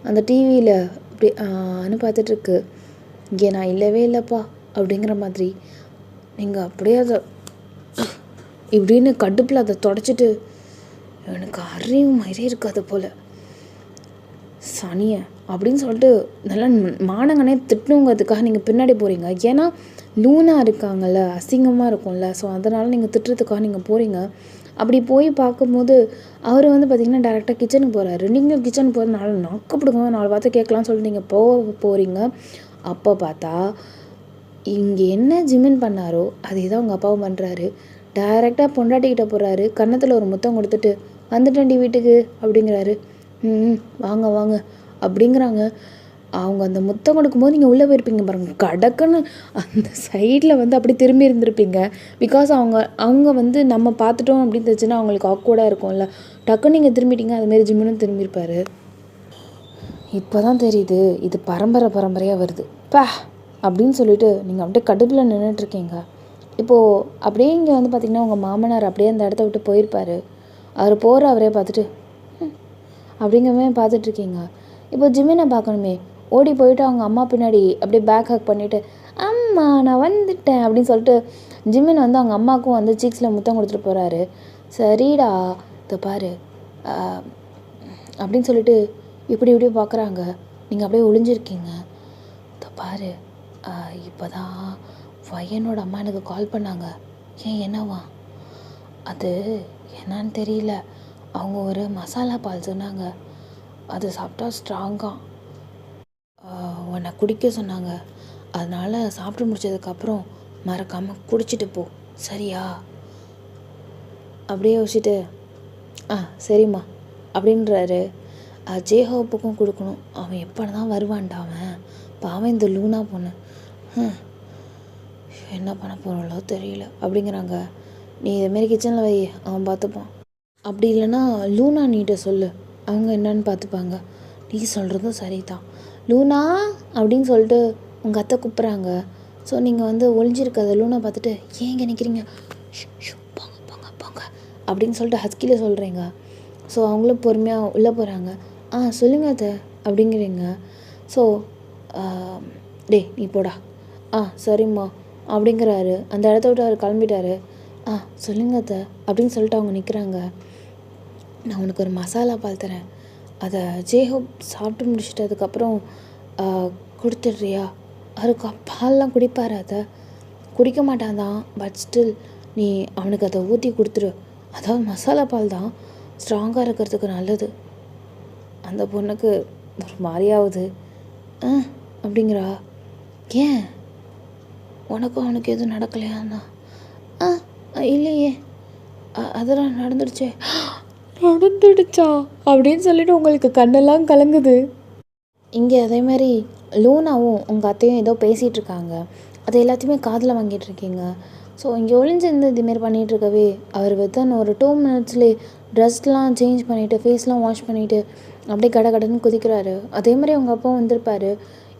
அந்த டிவியில் அப்படி பார்த்துட்ருக்கு. இங்கே நான் இல்லைப்பா அப்படிங்கிற மாதிரி நீங்கள் அப்படியே அதை இப்படின்னு கடுப்பில் அதை தொடச்சிட்டு எனக்கு அறிவு மாதிரியே இருக்காது போல் சனியை அப்படின்னு சொல்லிட்டு நல்லா மானங்கனே திட்டணுங்கிறதுக்காக நீங்கள் பின்னாடி போகிறீங்க. ஏன்னா லூனா இருக்காங்கல்ல, அசிங்கமாக இருக்கும்ல. ஸோ அதனால் நீங்கள் திட்டுறதுக்காக நீங்கள் போகிறீங்க. அப்படி போய் பார்க்கும்போது அவர் வந்து பார்த்திங்கன்னா டேரெக்டாக கிச்சனுக்கு போகிறாரு. நீங்கள் கிச்சனுக்கு போகிறதுனால நாக்கப்படுங்க 4 வார்த்தை கேட்கலான்னு சொல்லிட்டு நீங்கள் போகிறீங்க. அப்போ பார்த்தா இங்கே என்ன ஜிமின் பண்ணாரோ அதே தான் உங்கள் அப்பாவும் பண்ணுறாரு. டைரெக்டாக பொண்டாட்டிக்கிட்ட போகிறாரு. கன்னத்தில் ஒரு முத்தம் கொடுத்துட்டு வந்துட்டேன்டி வீட்டுக்கு அப்படிங்கிறாரு. வாங்க அப்படிங்கிறாங்க. அவங்க அந்த முத்தம் கொடுக்கும்போது நீங்கள் உள்ளே போயிருப்பீங்க பாருங்கள். கடக்குன்னு அந்த சைடில் வந்து அப்படி திரும்பி இருந்திருப்பீங்க. பிகாஸ் அவங்க வந்து நம்ம பார்த்துட்டோம் அப்படின்னு தெரிஞ்சுன்னா அவங்களுக்கு ஆக்வர்டாக இருக்கும்ல. டக்குன்னு நீங்கள் திரும்பிட்டீங்க. அதுமாரி ஜிம்முன்னு திரும்பியிருப்பார். இப்போ தான் தெரியுது இது பரம்பரையாக வருது அப்படின்னு சொல்லிட்டு நீங்கள் அப்படியே கடுப்பில் நின்றுட்டுருக்கீங்க. இப்போது அப்படியே இங்கே வந்து பார்த்திங்கன்னா உங்கள் மாமனார் அப்படியே அந்த இடத்த விட்டு போயிருப்பார். அவர் போகிற அவரே பார்த்துட்டு அப்படிங்கிறமே பார்த்துட்ருக்கீங்க. இப்போ ஜிமினை பார்க்கணுமே, ஓடி போயிட்டு அவங்க அம்மா பின்னாடி அப்படியே பேக் ஹக் பண்ணிவிட்டு வாமா நான் வந்துட்டேன் அப்படின்னு சொல்லிட்டு ஜிமின் வந்து அவங்க அம்மாவுக்கும் வந்து சீக்ஸில் முத்தம் கொடுத்துட்டு போகிறாரு. சரிடா இதை பாரு அப்படின்னு சொல்லிட்டு இப்படி பார்க்குறாங்க. நீங்கள் அப்படியே ஒளிஞ்சிருக்கீங்க. இதை பாரு இப்போ தான் பையனோட அம்மா எனக்கு கால் பண்ணாங்க. ஏன் என்னவா? அது என்னன்னு தெரியல, அவங்க ஒரு மசாலா பால் சொன்னாங்க, அது சாப்பிட்டா ஸ்ட்ராங்காக உன்னை குடிக்க சொன்னாங்க. அதனால் சாப்பிட்டு முடிச்சதுக்கப்புறம் மறக்காமல் குடிச்சிட்டு போ சரியா? அப்படியே யோசிச்சுட்டு சரிம்மா அப்படின்றாரு. ஜேஹோப்புக்கும் கொடுக்கணும். அவன் எப்போ தான் வருவான்டா அவன் பாவன், இந்த லூனா பொண்ணு என்ன பண்ண போகிறாளோ தெரியல அப்படிங்கிறாங்க. நீ இதேமாரி கிச்சனில் வை, அவன் பார்த்துப்பான். அப்படி இல்லைன்னா லூனா நீட்ட சொல்லு, அவங்க என்னன்னு பார்த்துப்பாங்க. நீ சொல்கிறதும் சரி தான் லூனா அப்படின்னு சொல்லிட்டு உங்கள் அத்தை கூப்பிட்றாங்க. ஸோ நீங்கள் வந்து ஒளிஞ்சிருக்காத லூனா பார்த்துட்டு ஏன் இங்கே நிற்கிறீங்க, போங்க போங்க போங்க அப்படின்னு சொல்லிட்டு ஹஸ்கியில் சொல்கிறீங்க. ஸோ அவங்களும் பொறுமையாக உள்ளே போகிறாங்க. சொல்லுங்க அத்தை அப்படிங்கிறீங்க. ஸோ டே நீ போடா, சரிம்மா அப்படிங்கிறாரு. அந்த இடத்த விட்டு அவர் கிளம்பிட்டாரு. சொல்லுங்க அத்தை அப்படின்னு சொல்லிட்டு அவங்க நிற்கிறாங்க. நான் உனக்கு ஒரு மசாலா பால் தரேன், அதை ஜேஹோப் சாப்பிட்டு முடிச்சுட்டு அதுக்கப்புறம் கொடுத்துட்றியா? அவருக்கு பால்லாம் குடிப்பார், அதை குடிக்க மாட்டான் தான், பட் ஸ்டில் நீ அவனுக்கு அதை ஊற்றி கொடுத்துரு. அதாவது மசாலா பால் தான் ஸ்ட்ராங்காக இருக்கிறதுக்கு நல்லது. அந்த பொண்ணுக்கு ஒரு மாதிரியாவது அப்படிங்கிறா. ஏன் உனக்கும் அவனுக்கு எதுவும் நடக்கலையாண்ணா? இல்லையே, அதெல்லாம் நடந்துடுச்சே. நடந்துடுச்சா அப்படின்னு சொல்லிட்டு உங்களுக்கு கண்ணெல்லாம் கலங்குது. இங்கே அதே மாதிரி லூனாவும் உங்கள் அத்தையும் ஏதோ பேசிகிட்டு இருக்காங்க. அது எல்லாத்தையுமே காதில் வாங்கிட்டு இருக்கீங்க. ஸோ இங்கே ஒளிஞ்சிருந்து இதுமாரி பண்ணிகிட்ருக்கவே அவர் வித்தன் ஒரு 2 minutesலேயே ட்ரெஸ்லாம் சேஞ்ச் பண்ணிவிட்டு ஃபேஸ்லாம் வாஷ் பண்ணிவிட்டு அப்படியே கடன்னு குதிக்கிறாரு. அதே மாதிரி அவங்க அப்பா வந்திருப்பார்.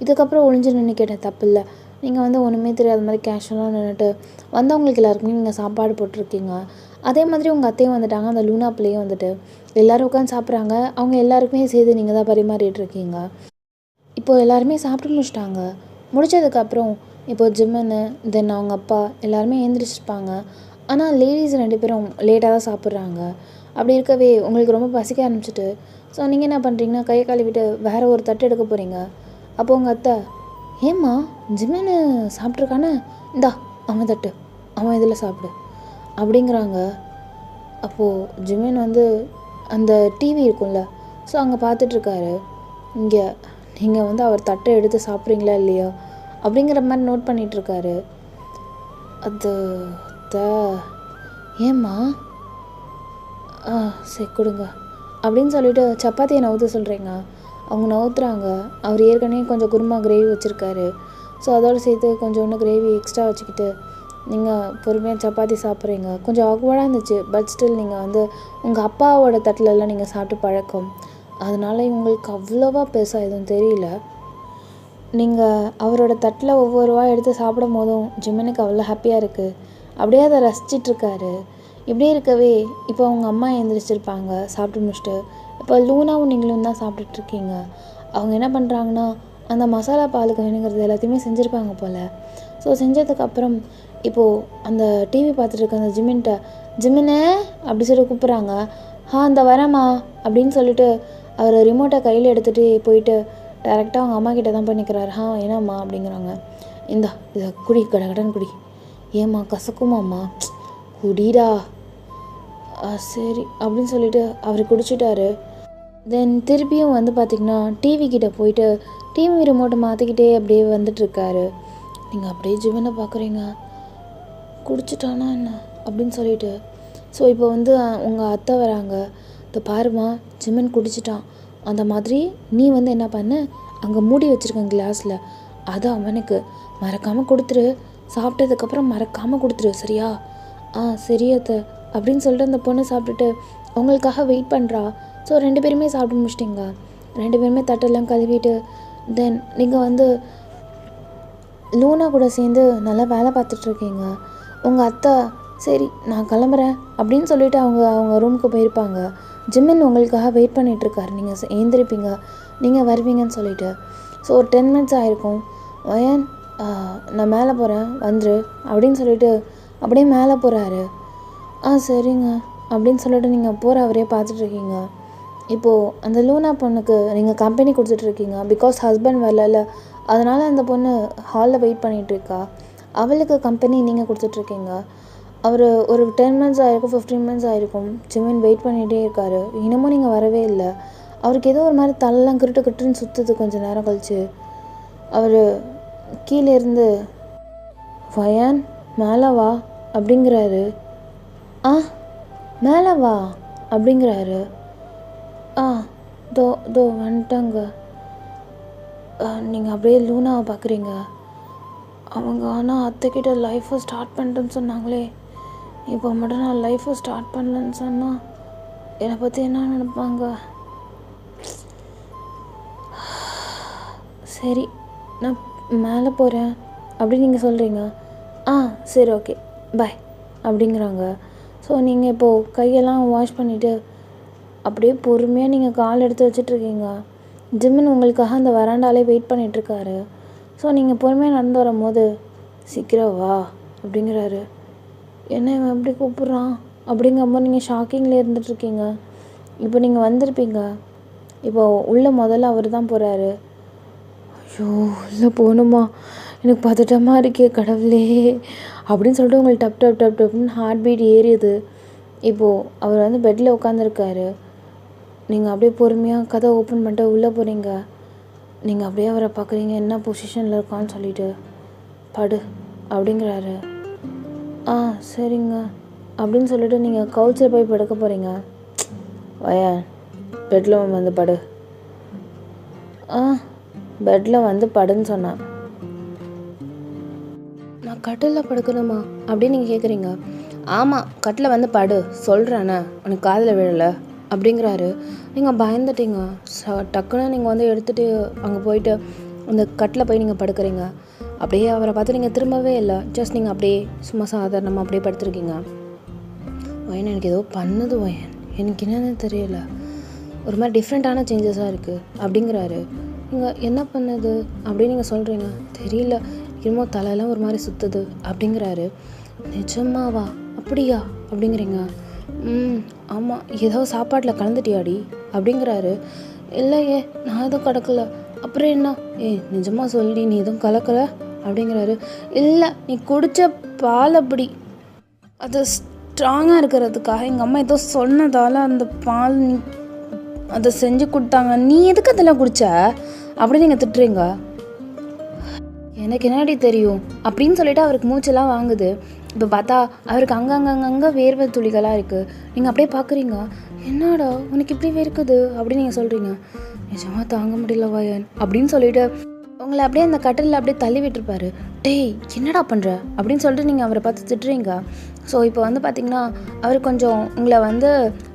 இதுக்கப்புறம் ஒளிஞ்சு நின்று கேட்டேன், தப்பு இல்லை, நீங்கள் வந்து ஒன்றுமே தெரியாத மாதிரி கேஷுவலாக நின்றுட்டு வந்தவங்களுக்கு எல்லாருக்குமே நீங்கள் சாப்பாடு போட்டிருக்கீங்க. அதே மாதிரி உங்கள் அத்தையும் வந்துட்டாங்க, அந்த லூனா பிள்ளையும் வந்துட்டு எல்லோரும் உட்காந்து சாப்பிட்றாங்க. அவங்க எல்லாருக்குமே சேர்த்து நீங்கள் தான் பரிமாறிட்டு இருக்கீங்க. இப்போது எல்லாருமே சாப்பிட்டு முடிச்சிட்டாங்க. முடித்ததுக்கப்புறம் இப்போது ஜிம்மனு தென் அவங்க அப்பா எல்லாருமே எழுந்திரிச்சிருப்பாங்க. ஆனால் லேடிஸ் 2 பேரும் லேட்டாக தான் சாப்பிட்றாங்க. அப்படி இருக்கவே உங்களுக்கு ரொம்ப பசிக்க ஆரம்பிச்சிட்டு ஸோ நீங்கள் என்ன பண்ணுறீங்கன்னா கையை கழுவிட்டு வேறு ஒரு தட்டு எடுக்க போகிறீங்க. அப்போ உங்கள் அத்தை, ஏம்மா ஜிம்மனு சாப்பிட்ருக்கானே, இந்தா அவன் தட்டு, அவன் இதில் சாப்பிடு அப்படிங்கிறாங்க. அப்போது ஜிம்மன் வந்து அந்த டிவி இருக்கும்ல, ஸோ அங்கே பார்த்துட்ருக்காரு. இங்கே நீங்கள் வந்து அவர் தட்டை எடுத்து சாப்பிட்றீங்களா இல்லையா அப்படிங்கிற மாதிரி நோட் பண்ணிகிட்ருக்காரு. அது ஏம்மா சரி கொடுங்க அப்படின்னு சொல்லிட்டு சப்பாத்தியை நவுத்த சொல்கிறீங்க. அவங்க நவுத்துறாங்க. அவர் ஏற்கனவே கொஞ்சம் குருமா கிரேவி வச்சுருக்காரு. ஸோ அதோடு சேர்த்து கொஞ்சோண்டு கிரேவி எக்ஸ்ட்ரா வச்சுக்கிட்டு நீங்கள் பொறுமையாக சப்பாத்தி சாப்பிட்றீங்க. கொஞ்சம் ஆக்வர்டாக இருந்துச்சு, பட் ஸ்டில் நீங்கள் வந்து உங்கள் அப்பாவோட தட்டிலெல்லாம் நீங்கள் சாப்பிட்டு பழக்கம், அதனால் இவங்களுக்கு அவ்வளோவா பெருசாக எதுவும் தெரியல. நீங்கள் அவரோட தட்டில் ஒவ்வொருவா எடுத்து சாப்பிடும் போதும் ஜிம்மனுக்கு அவ்வளோ ஹாப்பியாக இருக்குது. அப்படியே அதை ரசிச்சிட்ருக்காரு. இப்படியே இருக்கவே இப்போ அவங்க அம்மா எழுந்திரிச்சிருப்பாங்க சாப்பிட்டு முடிச்சுட்டு. இப்போ லூனாவும் நீங்களும் தான் சாப்பிட்டுட்ருக்கீங்க. அவங்க என்ன பண்ணுறாங்கன்னா அந்த மசாலா பாலுக்கு வேணுங்கிறது எல்லாத்தையுமே செஞ்சுருப்பாங்க போல். ஸோ செஞ்சதுக்கப்புறம் இப்போது அந்த டிவி பார்த்துட்டு இருக்க அந்த ஜிமினே அப்படி சொல்லி கூப்பிட்றாங்க. அந்த வரேம்மா அப்படின்னு சொல்லிட்டு அவர் ரிமோட்டை கையில் எடுத்துகிட்டு போயிட்டு டேரெக்டாக அவங்க அம்மா கிட்ட தான் போய் நிற்கிறாரு. என்னம்மா அப்படிங்கிறாங்க. இந்தா இதை குடி, கடன்னு குடி. ஏம்மா கசக்குமாம்மா? குடிடா. சரி அப்படின்னு சொல்லிட்டு அவர் குடிச்சிட்டாரு. தென் திருப்பியும் வந்து பார்த்திங்கன்னா டிவி கிட்டே போயிட்டு டிவி ரிமோட்டை மாற்றிக்கிட்டே அப்படியே வந்துட்டுருக்காரு. நீங்கள் அப்படியே ஜிவனை பார்க்குறீங்க, குடிச்சிட்டானா என்ன அப்படின்னு சொல்லிட்டு. ஸோ இப்போ வந்து உங்கள் அத்தை வராங்க. இப்போ பாருமா ஜிமன் குடிச்சிட்டான், அந்த மாதிரி நீ வந்து என்ன பண்ண, அங்கே மூடி வச்சுருக்கேன் கிளாஸில், அதை அவனுக்கு மறக்காமல் கொடுத்துரு, சாப்பிட்டதுக்கப்புறம் மறக்காமல் கொடுத்துரு சரியா? சரி அத்தை அப்படின்னு சொல்லிட்டு அந்த பொண்ணு சாப்பிட்டுட்டு உங்களுக்காக வெயிட் பண்ணுறா. ஸோ 2 பேருமே சாப்பிட்டு முடிச்சிட்டிங்க. 2 பேருமே தட்டெல்லாம் கழுவிட்டு தென் நீங்கள் வந்து லூனா கூட சேர்ந்து நல்லா வேலை பார்த்துட்ருக்கீங்க. உங்கள் அத்தை சரி நான் கிளம்புறேன் அப்படின்னு சொல்லிவிட்டு அவங்க ரூமுக்கு போயிருப்பாங்க. ஜிம்மன் உங்களுக்காக வெயிட் பண்ணிகிட்ருக்காரு, நீங்கள் எழுந்திருப்பீங்க, நீங்கள் வருவீங்கன்னு சொல்லிவிட்டு. ஸோ ஒரு 10 minutes ஆகிருக்கும். வயன் நான் மேலே போகிறேன் வந்துரு அப்படின்னு சொல்லிட்டு அப்படியே மேலே போகிறாரு. சரிங்க அப்படின்னு சொல்லிட்டு நீங்கள் போகிற அவரே பார்த்துட்ருக்கீங்க. இப்போது அந்த லூனா பொண்ணுக்கு நீங்கள் கம்பெனி கொடுத்துட்ருக்கீங்க. பிகாஸ் ஹஸ்பண்ட் வரல, அதனால் அந்த பொண்ணு ஹாலில் வெயிட் பண்ணிகிட்ருக்கா. அவளுக்கு கம்பெனி நீங்கள் கொடுத்துட்ருக்கீங்க. அவர் ஒரு 10 minutes ஆகிருக்கும், 15 minutes ஆகிருக்கும். ஜிமின் வெயிட் பண்ணிகிட்டே இருக்கார். இன்னமும் நீங்கள் வரவே இல்லை. அவருக்கு ஏதோ ஒரு மாதிரி தலைலாம் கிருட்டுன்னு சுற்றுது. கொஞ்சம் நேரம் கழிச்சு அவர் கீழே இருந்து வயான் மேலே வா அப்படிங்கிறாரு. மேலே வா அப்படிங்கிறாரு. தோ வந்துட்டாங்க. நீங்கள் அப்படியே லூனாவை பார்க்குறீங்க. அவங்க ஆனால் அத்தைக்கிட்ட லைஃப்பை ஸ்டார்ட் பண்ணிட்டேன்னு சொன்னாங்களே, இப்போ மட்டும் நான் லைஃப்பை ஸ்டார்ட் பண்ணலன்னு சொன்னால் என்னை பற்றி என்ன நினைப்பாங்க? சரி நான் மேலே போகிறேன் அப்படின்னு நீங்கள் சொல்கிறீங்க. சரி ஓகே பாய் அப்படிங்கிறாங்க. ஸோ நீங்கள் இப்போது கையெல்லாம் வாஷ் பண்ணிவிட்டு அப்படியே பொறுமையாக நீங்கள் கால் எடுத்து வச்சிட்ருக்கீங்க. ஜிம்மின் உங்களுக்காக அந்த வராண்டாலே வெயிட் பண்ணிகிட்ருக்காரு. ஸோ நீங்கள் பொறுமையாக நடந்து வரும்போது சீக்கிரம் வா அப்படிங்கிறாரு. என்ன இவன் எப்படி கூப்பிட்றான் அப்படிங்கும்போது நீங்கள் ஷாக்கிங்கில் இருந்துகிட்ருக்கீங்க. இப்போ நீங்கள் வந்திருப்பீங்க. இப்போது உள்ளே முதல்ல அவர் தான் போகிறாரு. ஐயோ உள்ளே போகணுமா, எனக்கு பதட்டமாக இருக்கே கடவுளே அப்படின்னு சொல்லிட்டு உங்களுக்கு டப் டப் டப் டப்னு ஹார்ட் பீட் ஏறியுது. இப்போது அவர் வந்து பெட்டில் உட்காந்துருக்காரு. நீங்கள் அப்படியே பொறுமையாக கதை ஓப்பன் பண்ணிட்டு உள்ளே போகிறீங்க. நீங்கள் அப்படியே அவரை பார்க்குறீங்க, என்ன பொசிஷனில் இருக்கான்னு சொல்லிட்டு. படு அப்படிங்கிறாரு. சரிங்க அப்படின்னு சொல்லிட்டு நீங்கள் கவுச்சில் போய் படுக்க போகிறீங்க. வயன் பெட்டில் வந்து படு. பெட்டில் வந்து படுன்னு சொன்னான். நான் கட்டிலில் படுக்கணுமா அப்படின்னு நீங்கள் கேட்குறீங்க. ஆமாம் கட்டில் வந்து படு சொல்கிறேண்ணே, உனக்கு காதில் விழலை அப்படிங்கிறாரு. நீங்கள் பயந்துட்டீங்க. டக்குன்னு நீங்கள் வந்து எடுத்துகிட்டு அங்கே போயிட்டு அந்த கட்டில் போய் நீங்கள் படுக்கிறீங்க. அப்படியே அவரை பார்த்து நீங்கள் திரும்பவே இல்லை. ஜஸ்ட் நீங்கள் அப்படியே சும்மா சாதாரணமாக அப்படியே படுத்துருக்கீங்க. வயன் எனக்கு ஏதோ பண்ணுது வயன், எனக்கு என்னன்னு தெரியல, ஒரு மாதிரி டிஃப்ரெண்ட்டான சேஞ்சஸாக இருக்குது அப்படிங்கிறாரு. நீங்கள் என்ன பண்ணுது அப்படின்னு நீங்கள் சொல்கிறீங்க. தெரியல, என்னமோ தலையெல்லாம் ஒரு மாதிரி சுற்றுது அப்படிங்கிறாரு. நிஜமாவா அப்படியா அப்படிங்கிறீங்க. ஆமாம் ஏதோ சாப்பாட்டில் கலந்துட்டியாடி அப்படிங்கிறாரு. இல்லையே நான் எதுவும் கலக்கலை. அப்புறம் என்ன நிஜமாக சொல்லி நீ எதுவும் கலக்கலை அப்படிங்கிறாரு. இல்லை நீ குடித்த பால் அப்படி அது ஸ்ட்ராங்காக இருக்கிறதுக்காக எங்கள் அம்மா ஏதோ சொன்னதால் அந்த பால் நீ அதை செஞ்சு கொடுத்தாங்க, நீ எதுக்கு அதெல்லாம் குடிச்ச அப்படின்னு நீங்கள் திட்டுறீங்க. எனக்கு என்னடி தெரியும் அப்படின்னு சொல்லிட்டு அவருக்கு மூச்செல்லாம் வாங்குது. இப்போ பார்த்தா அவருக்கு அங்கங்கே வேர்வை துளிகளாக இருக்குது. நீங்கள் அப்படியே பார்க்குறீங்க. என்னடா உனக்கு இப்படி வேர்க்குது அப்படின்னு நீங்கள் சொல்கிறீங்க. நிஜமாக தாங்க முடியல வயன் அப்படின்னு சொல்லிட்டு உங்களை அப்படியே அந்த கட்டிலில் அப்படியே தள்ளி விட்டுருப்பாரு. டேய் என்னடா பண்ணுற அப்படின்னு சொல்லிட்டு நீங்கள் அவரை பார்த்து திட்டுறீங்க. ஸோ இப்போ வந்து பார்த்திங்கன்னா அவர் கொஞ்சம் உங்களை வந்து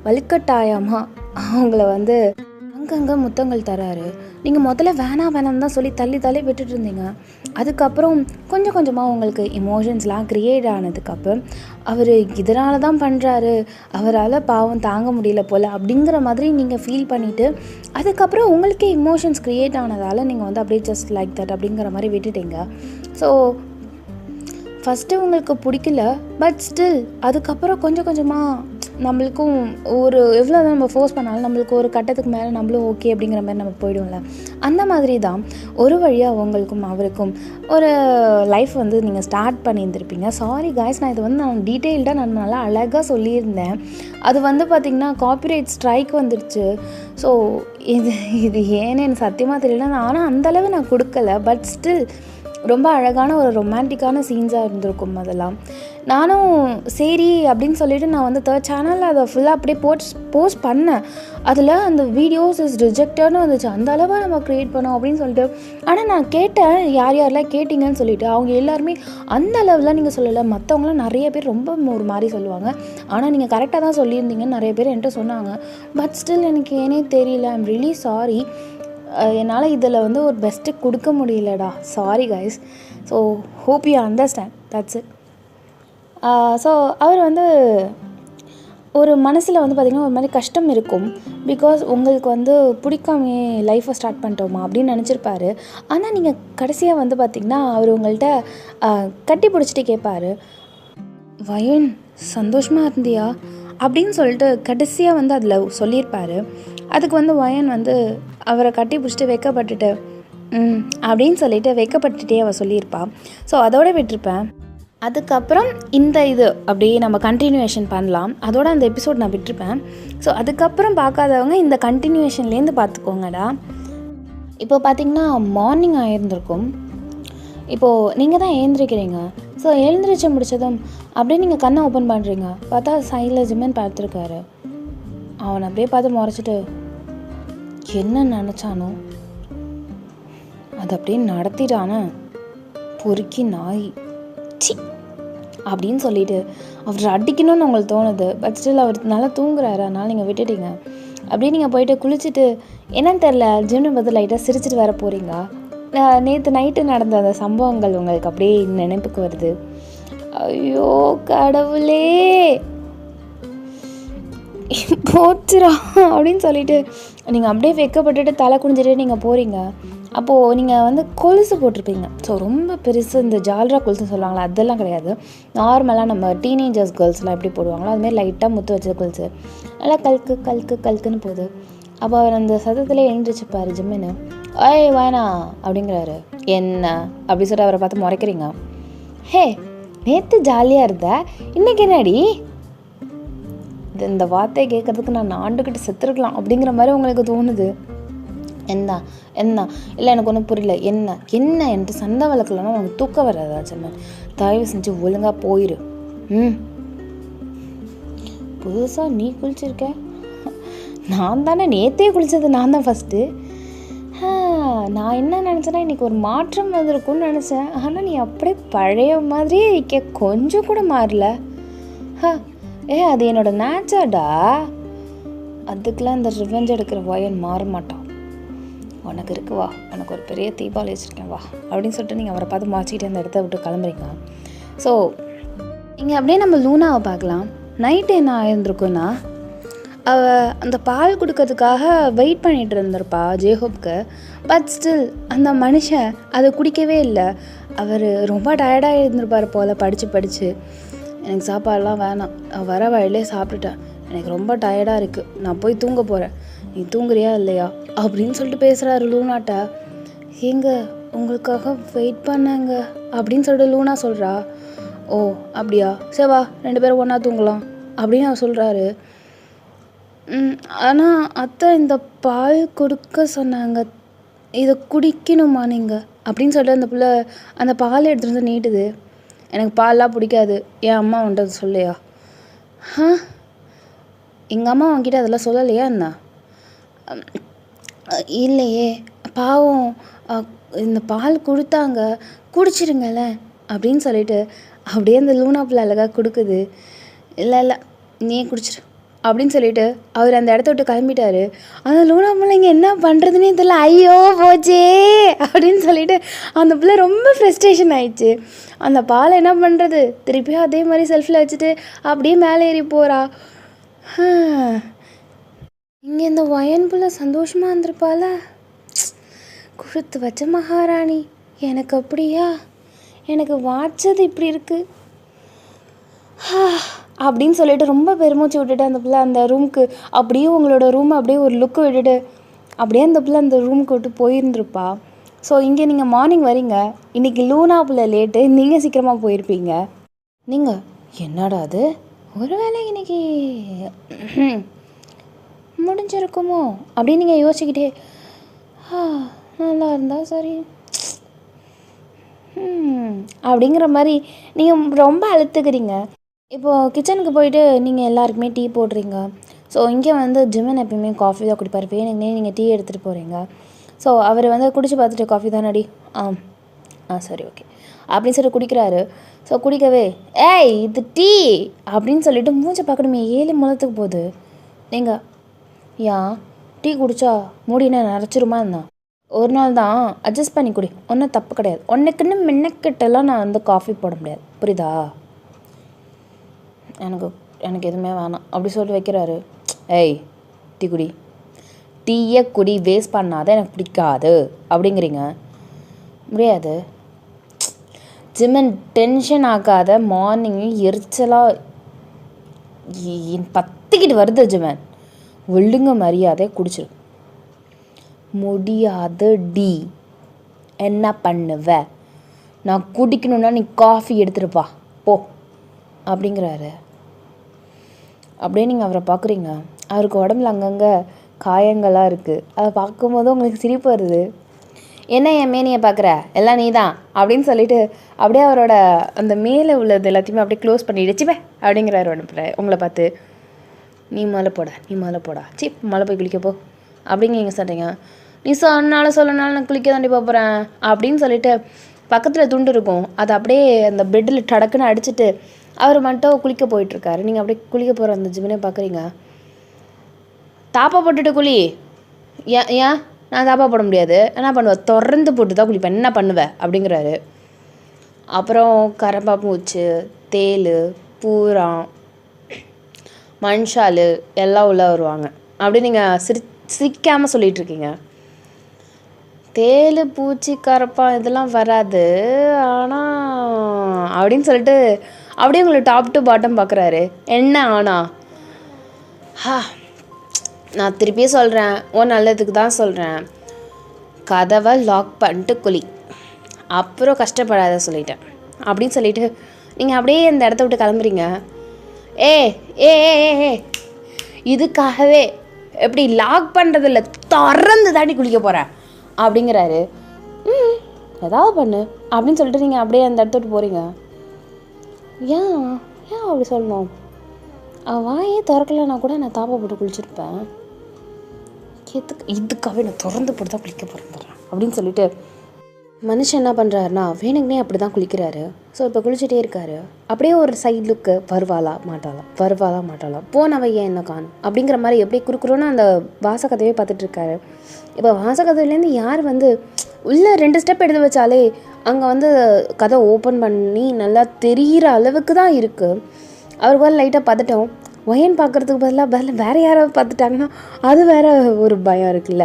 வலுக்கட்டாயமாக அவங்கள வந்து அங்கங்கே முத்தங்கள் தராரு. நீங்கள் முதல்ல வேணாம் தான் சொல்லி தள்ளி விட்டுட்டு இருந்தீங்க. அதுக்கப்புறம் கொஞ்சம் கொஞ்சமாக உங்களுக்கு எமோஷன்ஸ்லாம் க்ரியேட் ஆனதுக்கப்புறம் அவர் இதனால தான் பண்ணுறாரு, அவரால் பாவம் தாங்க முடியல போல் அப்படிங்கிற மாதிரி நீங்கள் ஃபீல் பண்ணிவிட்டு அதுக்கப்புறம் உங்களுக்கே எமோஷன்ஸ் க்ரியேட் ஆனதால் நீங்கள் வந்து அப்படியே ஜஸ்ட் லைக் தட் அப்படிங்கிற மாதிரி விட்டுட்டீங்க. ஸோ ஃபஸ்ட்டு உங்களுக்கு பிடிக்கல, பட் ஸ்டில் அதுக்கப்புறம் கொஞ்சம் கொஞ்சமாக நம்மளுக்கும் ஒரு எவ்வளோ தான் நம்ம ஃபோர்ஸ் பண்ணாலும் நம்மளுக்கு ஒரு கட்டத்துக்கு மேலே நம்மளும் ஓகே அப்படிங்கிற மாதிரி நம்ம போய்டும்ல. அந்த மாதிரி தான் ஒரு வழியாக உங்களுக்கும் அவருக்கும் ஒரு லைஃப் வந்து நீங்கள் ஸ்டார்ட் பண்ணியிருந்திருப்பீங்க. சாரி காய்ஸ், நான் இது வந்து நான் டீட்டெயில்டாக நான் நல்லா அழகாக சொல்லியிருந்தேன். அது வந்து பார்த்திங்கன்னா காப்பிரைட் ஸ்ட்ரைக் வந்துடுச்சு. ஸோ இது ஏன்னு எனக்கு சத்தியமாக தெரியல. ஆனால் அந்தளவு நான் கொடுக்கல, பட் ஸ்டில் ரொம்ப அழகான ஒரு ரொமான்டிக்கான சீன்ஸாக இருந்திருக்கும் அதெல்லாம். நானும் சரி அப்படின்னு சொல்லிவிட்டு நான் வந்து 3rd சேனலில் அதை ஃபுல்லாக அப்படியே போஸ்ட் பண்ணேன். அதில் அந்த வீடியோஸ் இஸ் ரிஜெக்டட்னு வந்துச்சு. அந்த அளவாக நம்ம க்ரியேட் பண்ணோம் அப்படின்னு சொல்லிட்டு. ஆனால் நான் கேட்டேன் யாரெல்லாம் கேட்டிங்கன்னு சொல்லிவிட்டு. அவங்க எல்லாருமே அந்த அளவுலாம் நீங்கள் சொல்லலை. மற்றவங்களாம் நிறைய பேர் ரொம்ப ஒரு மாதிரி சொல்லுவாங்க. ஆனால் நீங்கள் கரெக்டாக தான் சொல்லியிருந்தீங்கன்னு நிறைய பேர் என்கிட்ட சொன்னாங்க. பட் ஸ்டில் எனக்கு ஏனே தெரியல. I'm really sorry. என்னால் இதில் வந்து ஒரு பெஸ்ட்டு கொடுக்க முடியலடா. Sorry guys. So hope you understand. That's it. So அவர் வந்து ஒரு மனசில் வந்து பார்த்திங்கன்னா ஒரு மாதிரி கஷ்டம் இருக்கும். பிகாஸ் உங்களுக்கு வந்து பிடிக்காமே லைஃப்பை ஸ்டார்ட் பண்ணிட்டோமா அப்படின்னு நினச்சிருப்பாரு. ஆனால் நீங்கள் கடைசியாக வந்து பார்த்திங்கன்னா அவர் உங்கள்கிட்ட கட்டி பிடிச்சிட்டு கேட்பார், வயன் சந்தோஷமாக இருந்தியா அப்படின்னு சொல்லிட்டு கடைசியாக வந்து அதில் சொல்லியிருப்பார். அதுக்கு வந்து வயன் வந்து அவரை கட்டி பிடிச்சிட்டு வெக்கப்பட்டுட்டு அப்படின்னு சொல்லிட்டு வெக்கப்பட்டுட்டே அவள் சொல்லியிருப்பாள். ஸோ அதோட விட்டுருப்பேன். அதுக்கப்புறம் இந்த இது அப்படியே நம்ம கண்டினியூவேஷன் பண்ணலாம். அதோட அந்த எபிசோட் நான் விட்டுருப்பேன். ஸோ அதுக்கப்புறம் பார்க்காதவங்க இந்த கண்டினியூவேஷன்லேருந்து பார்த்துக்கோங்கடா. இப்போ பார்த்திங்கன்னா மார்னிங் ஆகியிருந்திருக்கும். இப்போது நீங்கள் தான் எழுந்திரிக்கிறீங்க. ஸோ எழுந்திரிச்சு முடித்ததும் அப்படியே நீங்கள் கண்ணை ஓப்பன் பண்ணுறீங்க. பார்த்தா சைடில் ஜிம்மன் பார்த்துருக்காரு. அவனை அப்படியே பார்த்து முறைச்சிட்டு என்ன நினச்சானோ அது அப்படியே நடத்திட்டானே பொறுக்கி நாய் சி அப்படின்னு சொல்லிட்டு அவர் அடிக்கணும்னு உங்களுக்கு தோணுது. பட் ஸ்டில் அவர் நல்லா தூங்குறாரு, அதனால் நீங்கள் விட்டுட்டீங்க. அப்படியே நீங்கள் போயிட்டு குளிச்சுட்டு என்னன்னு தெரில ஜிம்னை பார்த்து லைட்டாக சிரிச்சிட்டு வர போகிறீங்க. நேற்று நைட்டு நடந்த அந்த சம்பவங்கள் உங்களுக்கு அப்படியே நினைப்புக்கு வருது. ஐயோ கடவுளே போச்சுரா அப்படின்னு சொல்லிட்டு நீங்கள் அப்படியே வெக்கப்பட்டுட்டு தலை குனிஞ்சிட்டு நீங்கள் போகிறீங்க. அப்போது நீங்கள் வந்து கொலுசு போட்டிருப்பீங்க. ஸோ ரொம்ப பெருசு இந்த ஜால்ரா கொலுசுன்னு சொல்லுவாங்களா, அதெல்லாம் கிடையாது. நார்மலாக நம்ம டீனேஜர்ஸ் கேர்ள்ஸ்லாம் எப்படி போடுவாங்களோ அதுமாதிரி லைட்டாக முத்து வச்ச கொலுசு நல்லா கல்க்கு கல்க்கு கல்க்குன்னு போகுது. அப்போ அவர் அந்த சத்தத்தில் எழுந்திரிச்சுப்பார் ஜிம்முன்னு. ஏய் வேணா அப்படிங்கிறாரு. என்ன அப்படி சொல்லிட்டு அவரை பார்த்து முறைக்கிறீங்க. ஹே நேற்று ஜாலியாக இருந்த இன்னைக்கு என்னடி இந்த வார்த்தையை கேட்கறதுக்கு நான் ஆண்டுக்கிட்டு செத்துருக்கலாம் அப்படிங்கிற மாதிரி உங்களுக்கு தோணுது. என்ன என்ன இல்லை எனக்கு ஒன்றும் புரியல. என்ன என்ன என்கிட்ட சண்டை வளர்க்கலன்னா உனக்கு தூக்கம் வராதா ஜிம்மன்? தயவு செஞ்சு ஒழுங்காக போயிரு. புதுசாக நீ குளிச்சிருக்க? நான் தானே நேற்றே குளித்தது, நான் தான் ஃபஸ்ட்டு. நான் என்ன நினச்சேன்னா இன்றைக்கி ஒரு மாற்றம் வந்திருக்கும்னு நினச்சேன். ஆனால் நீ அப்படியே பழைய மாதிரியே இருக்க, கொஞ்சம் கூட மாறல. அது என்னோடய நேச்சர்டா. அதுக்கெலாம் இந்த ரிவெஞ்ச் எடுக்கிற வயன் மாற மாட்டான். உனக்கு இருக்கு வா, உனக்கு ஒரு பெரிய தீபாவளி வச்சுருக்கேன் வா அப்படின்னு சொல்லிட்டு நீங்கள் அவரை பார்த்து மாற்றிக்கிட்டு அந்த இடத்த விட்டு கிளம்புறீங்க. ஸோ இங்கே அப்படியே நம்ம லூனாவை பார்க்கலாம். நைட்டு என்ன ஆயிருந்திருக்குன்னா அவள் அந்த பால் கொடுக்கறதுக்காக வெயிட் பண்ணிகிட்டு இருந்திருப்பா ஜேஹோப்க்கு. பட் ஸ்டில் அந்த மனுஷன் அதை குடிக்கவே இல்லை. அவர் ரொம்ப டயர்டாக இருந்திருப்பார் போல் படித்து எனக்கு சாப்பாடெலாம் வேணாம், வர வழியிலே சாப்பிட்டுட்டேன், எனக்கு ரொம்ப டயர்டாக இருக்குது, நான் போய் தூங்க போகிறேன், நீ தூங்குறியா இல்லையா அப்படின்னு சொல்லிட்டு பேசுகிறாரு லூனாட்ட. ஏங்க உங்களுக்காக வெயிட் பண்ணாங்க அப்படின்னு சொல்லிட்டு லூனா சொல்கிறா. ஓ அப்படியா, சரி வா 2 பேரும் ஒன்றா தூங்கலாம் அப்படின்னு அவர் சொல்கிறாரு. ஆனால் அத்தை இந்த பால் கொடுக்க சொன்னாங்க, இதை குடிக்கணுமா நீங்கள் அப்படின்னு சொல்லிட்டு அந்த பிள்ளை அந்த பால் எடுத்துகிட்டு வந்து நீட்டுது. எனக்கு பால்லாம் பிடிக்காது, என் அம்மா உன்றது சொல்லையா? எங்கள் அம்மா உன்கிட்ட அதெல்லாம் சொல்லலையா என்ன? இல்லையே, பாவம் இந்த பால் கொடுத்தாங்க, குடிச்சிருங்கள அப்படின்னு சொல்லிட்டு அப்படியே அந்த லூனா பிள்ளை அழகாக கொடுக்குது. இல்லை நீயே குடிச்சிரு அப்படின்னு சொல்லிட்டு அவர் அந்த இடத்த விட்டு கிளம்பிட்டாரு. அந்த லூனா பிள்ளைங்க என்ன பண்ணுறதுனே தெரியல. ஐயோ போச்சே அப்படின்னு சொல்லிட்டு அந்த பிள்ளை ரொம்ப ஃப்ரஸ்ட்ரேஷன் ஆயிடுச்சு. அந்த பாலை என்ன பண்ணுறது, திருப்பியும் அதே மாதிரி செல்ஃபில் வச்சுட்டு அப்படியே மேலே ஏறி போகிறா. இங்கே இந்த வயன் பிள்ளை சந்தோஷமாக இருந்திருப்பாள, கொடுத்து வச்ச மகாராணி. எனக்கு அப்படியா, எனக்கு வாட்சது இப்படி இருக்குது அப்படின்னு சொல்லிட்டு ரொம்ப பெருமூச்சு விட்டுட்டு அந்த பிள்ளை அந்த ரூமுக்கு அப்படியே உங்களோட ரூமை அப்படியே ஒரு லுக்கு விட்டுட்டு அப்படியே அந்த பிள்ளை அந்த ரூமுக்கு விட்டு போயிருந்துருப்பா. ஸோ இங்கே நீங்கள் மார்னிங் வரீங்க. இன்றைக்கி லூனா பிள்ளை லேட்டு, நீங்கள் சீக்கிரமாக போயிருப்பீங்க. நீங்கள் என்னடா அது, ஒருவேளை இன்னைக்கு முடிஞ்சிருக்குமோ அப்படின்னு நீங்கள் யோசிச்சுக்கிட்டே நல்லா இருந்தால் சரி அப்படிங்கிற மாதிரி நீங்கள் ரொம்ப அழுத்துக்கிறீங்க. இப்போது கிச்சனுக்கு போயிட்டு நீங்கள் எல்லாருக்குமே டீ போடுறீங்க. ஸோ இங்கே வந்து ஜிம்மன் எப்பயுமே காஃபி தான் குடிப்பார், வேணுங்கன்னே நீங்கள் டீ எடுத்துகிட்டு போகிறீங்க. ஸோ அவர் வந்து குடிச்சு பார்த்துட்டு காஃபி தானடி, சரி ஓகே அப்படின்னு சொல்லிட்டு குடிக்கிறாரு. ஸோ குடிக்கவே ஏய் இது டீ அப்படின்னு சொல்லிட்டு மூச்சை பார்க்கணுமே 7 முழத்துக்கு போகுது. நீங்கள் ஏன் டீ குடித்தா மூடினா நிறச்சிருமா இருந்தா? ஒரு நாள் தான் அட்ஜஸ்ட் பண்ணி குடி, ஒன்றும் தப்பு கிடையாது. ஒன்றுக்குன்னு முன்னக்கிட்டலாம் நான் வந்து காஃபி போட முடியாது, புரியுதா? எனக்கு எனக்கு எதுவுமே வேணாம் அப்படி சொல்லிட்டு வைக்கிறாரு. ஏய் டீ குடி, டீயை குடி, வேஸ்ட் பண்ணாத, எனக்கு பிடிக்காது அப்படிங்கிறீங்க. முடியாது. ஜிம்மன் டென்ஷன் ஆகாத, மார்னிங்கு எரிச்சலாக பத்திக்கிட்டு வருது ஜிம்மன், ஒழுங்க மரியாதை குடிச்சிரு. முடியாது டி, என்ன பண்ணுவ? நான் குடிக்கணுன்னா நீ காஃபி எடுத்துருப்பா போ அப்படிங்கிறாரு. அப்படியே நீங்கள் அவரை பார்க்குறீங்க. அவருக்கு உடம்புல அங்கங்கே காயங்களாக இருக்குது. அதை பார்க்கும்போது உங்களுக்கு சிரிப்பு வருது. என்ன என் மேனியை பார்க்குற, எல்லாம் நீ தான் அப்படின்னு சொல்லிட்டு அப்படியே அவரோட அந்த மேலே உள்ளது எல்லாத்தையுமே அப்படியே க்ளோஸ் பண்ணிடுச்சுப்பே அப்படிங்கிறாரு உங்களை பார்த்து. நீ மேலே போடா சி மேலே போய் குளிக்க போ அப்படிங்க நீங்கள் சொல்கிறீங்க. நீ சொல்லனாலும் நான் குளிக்க தாண்டி போகிறேன் அப்படின்னு சொல்லிட்டு பக்கத்தில் துண்டு இருக்கும், அதை அப்படியே அந்த பெட்டில் டடக்குன்னு அடிச்சுட்டு அவர் மட்டும் குளிக்க போயிட்டுருக்காரு. நீங்கள் அப்படியே குளிக்க போகிற அந்த ஜிம்மனே பார்க்குறீங்க. தாப்பா போட்டுட்டு குளி. ஏன் நான் தாப்பா போட முடியாது, என்ன பண்ணுவேன், திறந்து போட்டு தான் குளிப்பேன், என்ன பண்ணுவேன் அப்படிங்கிறாரு. அப்புறம் கரப்பா பூச்சி, தேள், பூரா, மண்ஷால் எல்லாம் உள்ளே வருவாங்க. அப்படி நீங்கள் சிரிக்காமல் சொல்லிகிட்ருக்கீங்க. தேள், பூச்சி, கரப்பா இதெல்லாம் வராது ஆனால் அப்படின்னு சொல்லிட்டு அப்படியே உங்களை டாப் டு பாட்டம் பார்க்குறாரு. என்ன ஆனா? நான் திருப்பியே சொல்கிறேன், நல்லதுக்கு தான் சொல்கிறேன், கதவை லாக் பண்ணிட்டு குளி, அப்புறம் கஷ்டப்படாத சொல்லிட்டேன் அப்படின்னு சொல்லிட்டு நீங்கள் அப்படியே இந்த இடத்த விட்டு கிளம்புறீங்க. ஏ ஏ ஏ இதுக்காகவே எப்படி லாக் பண்ணுறதில்ல, திறந்து தாண்டி குளிக்க போகிறேன் அப்படிங்கிறாரு. ஏதாவது பண்ணு அப்படின்னு சொல்லிட்டு நீங்கள் அப்படியே அந்த இடத்த விட்டு போகிறீங்க. ஏன் அப்படி சொல்லணும்? வாயே திறக்கலைன்னா கூட நான் தாப்பா போட்டு குளிச்சிருப்பேன், இதுக்காகவே நான் திறந்து போட்டு தான் குளிக்க போகிறேன் அப்படின்னு சொல்லிட்டு மனுஷன் என்ன பண்ணுறாருனா வேணுங்கனே அப்படி தான் குளிக்கிறாரு. ஸோ இப்போ குளிச்சுட்டே இருக்காரு. அப்படியே ஒரு சைடு லுக்கு, வருவாளா மாட்டாளா, போனவை ஏன் என்ன காணும் அப்படிங்கிற மாதிரி எப்படி குறுக்குறோன்னு அந்த வாசகதையே பார்த்துட்ருக்காரு. இப்போ வாசகதையிலேருந்து யார் உள்ளே 2 ஸ்டெப் எடுத்து வச்சாலே அங்கே கதை ஓப்பன் பண்ணி நல்லா தெரிகிற அளவுக்கு தான் இருக்குது. அவருக்கு லைட்டாக பார்த்துட்டோம், ஒயன் பார்க்குறதுக்கு பதிலாக வேறு யாராவது பார்த்துட்டாங்கன்னா அது வேறு ஒரு பயம் இருக்குல்ல.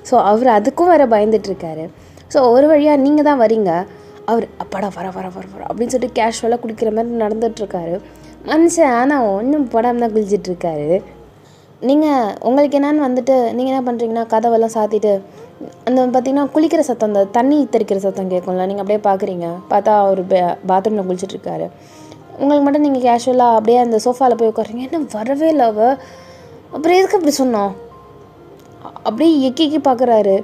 ஸோ அவர் அதுக்கும் வேறு பயந்துட்டுருக்காரு. ஸோ ஒரு வழியாக நீங்கள் தான் வரீங்க. அவர் அப்பாடா வர அப்படின்னு சொல்லிட்டு கேஷுவலாக குடிக்கிற மாதிரி நடந்துகிட்ருக்காரு மனுஷன். ஆனால் ஒன்றும் படாமல் தான் குளிச்சிட்ருக்காரு. நீங்கள் உங்களுக்கு என்னன்னு நீங்கள் என்ன பண்ணுறீங்கன்னா கதவெல்லாம் சாத்திட்டு அந்த பார்த்திங்கன்னா குளிக்கிற சத்தம், அந்த தண்ணி தெறிக்கிற சத்தம் கேட்கும்ல, நீங்கள் அப்படியே பார்க்குறீங்க. பார்த்தா அவர் பாத்ரூமில் குளிச்சிட்ருக்காரு. உங்களுக்கு மட்டும் நீங்கள் கேஷுவலாக அப்படியே அந்த சோஃபாவில் போய் உட்காருங்க. என்ன வரவே இல்லை அவ, அப்புறம் எதுக்கு அப்படி சொன்னோம் அப்படியே எக்கி பார்க்குறாரு.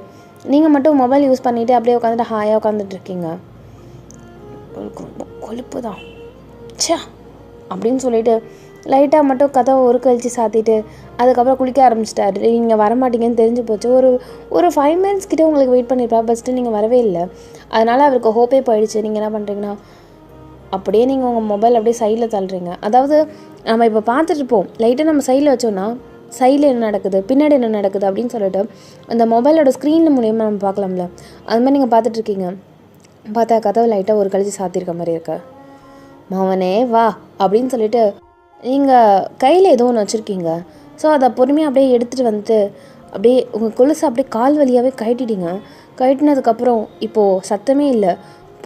நீங்கள் மட்டும் மொபைல் யூஸ் பண்ணிவிட்டு அப்படியே உட்காந்துட்டு ஹாயாக உட்காந்துட்ருக்கீங்க. ரொம்ப கொழுப்பு தான் சே அப்படின்னு சொல்லிட்டு லைட்டாக மட்டும் கதவை ஒரு கழிச்சு சாத்திட்டு அதுக்கப்புறம் குளிக்க ஆரம்பிச்சிட்டாரு. நீங்கள் வரமாட்டீங்கன்னு தெரிஞ்சு போச்சு. ஒரு 5 minutes கிட்டே உங்களுக்கு வெயிட் பண்ணியிருப்பா, ஃபஸ்ட்டு நீங்கள் வரவே இல்லை. அதனால் அவருக்கு ஹோப்பே போயிடுச்சு. நீங்கள் என்ன பண்ணுறீங்கன்னா அப்படியே நீங்கள் உங்கள் மொபைல் அப்படியே சைடில் தள்ளுறீங்க. அதாவது நம்ம இப்போ பார்த்துட்ருப்போம், லைட்டாக நம்ம சைடில் வச்சோன்னா சைடில் என்ன நடக்குது, பின்னாடி என்ன நடக்குது அப்படின்னு சொல்லிட்டு அந்த மொபைலோட ஸ்க்ரீன் மூலியமாக நம்ம பார்க்கலாம்ல, அது மாதிரி நீங்கள் பார்த்துட்ருக்கீங்க. பார்த்தா கதவை லைட்டாக ஒரு கழிச்சு சாத்தியிருக்க மாதிரி இருக்க. மவனே வா அப்படின்னு சொல்லிட்டு நீங்கள் கையில் ஏதோ ஒன்று வச்சுருக்கீங்க. ஸோ அதை பொறுமையாக அப்படியே எடுத்துகிட்டு அப்படியே உங்கள் கொலுசை அப்படியே கால் வழியாகவே கழட்டிட்டீங்க. கழட்டினதுக்கப்புறம் இப்போது சத்தமே இல்லை,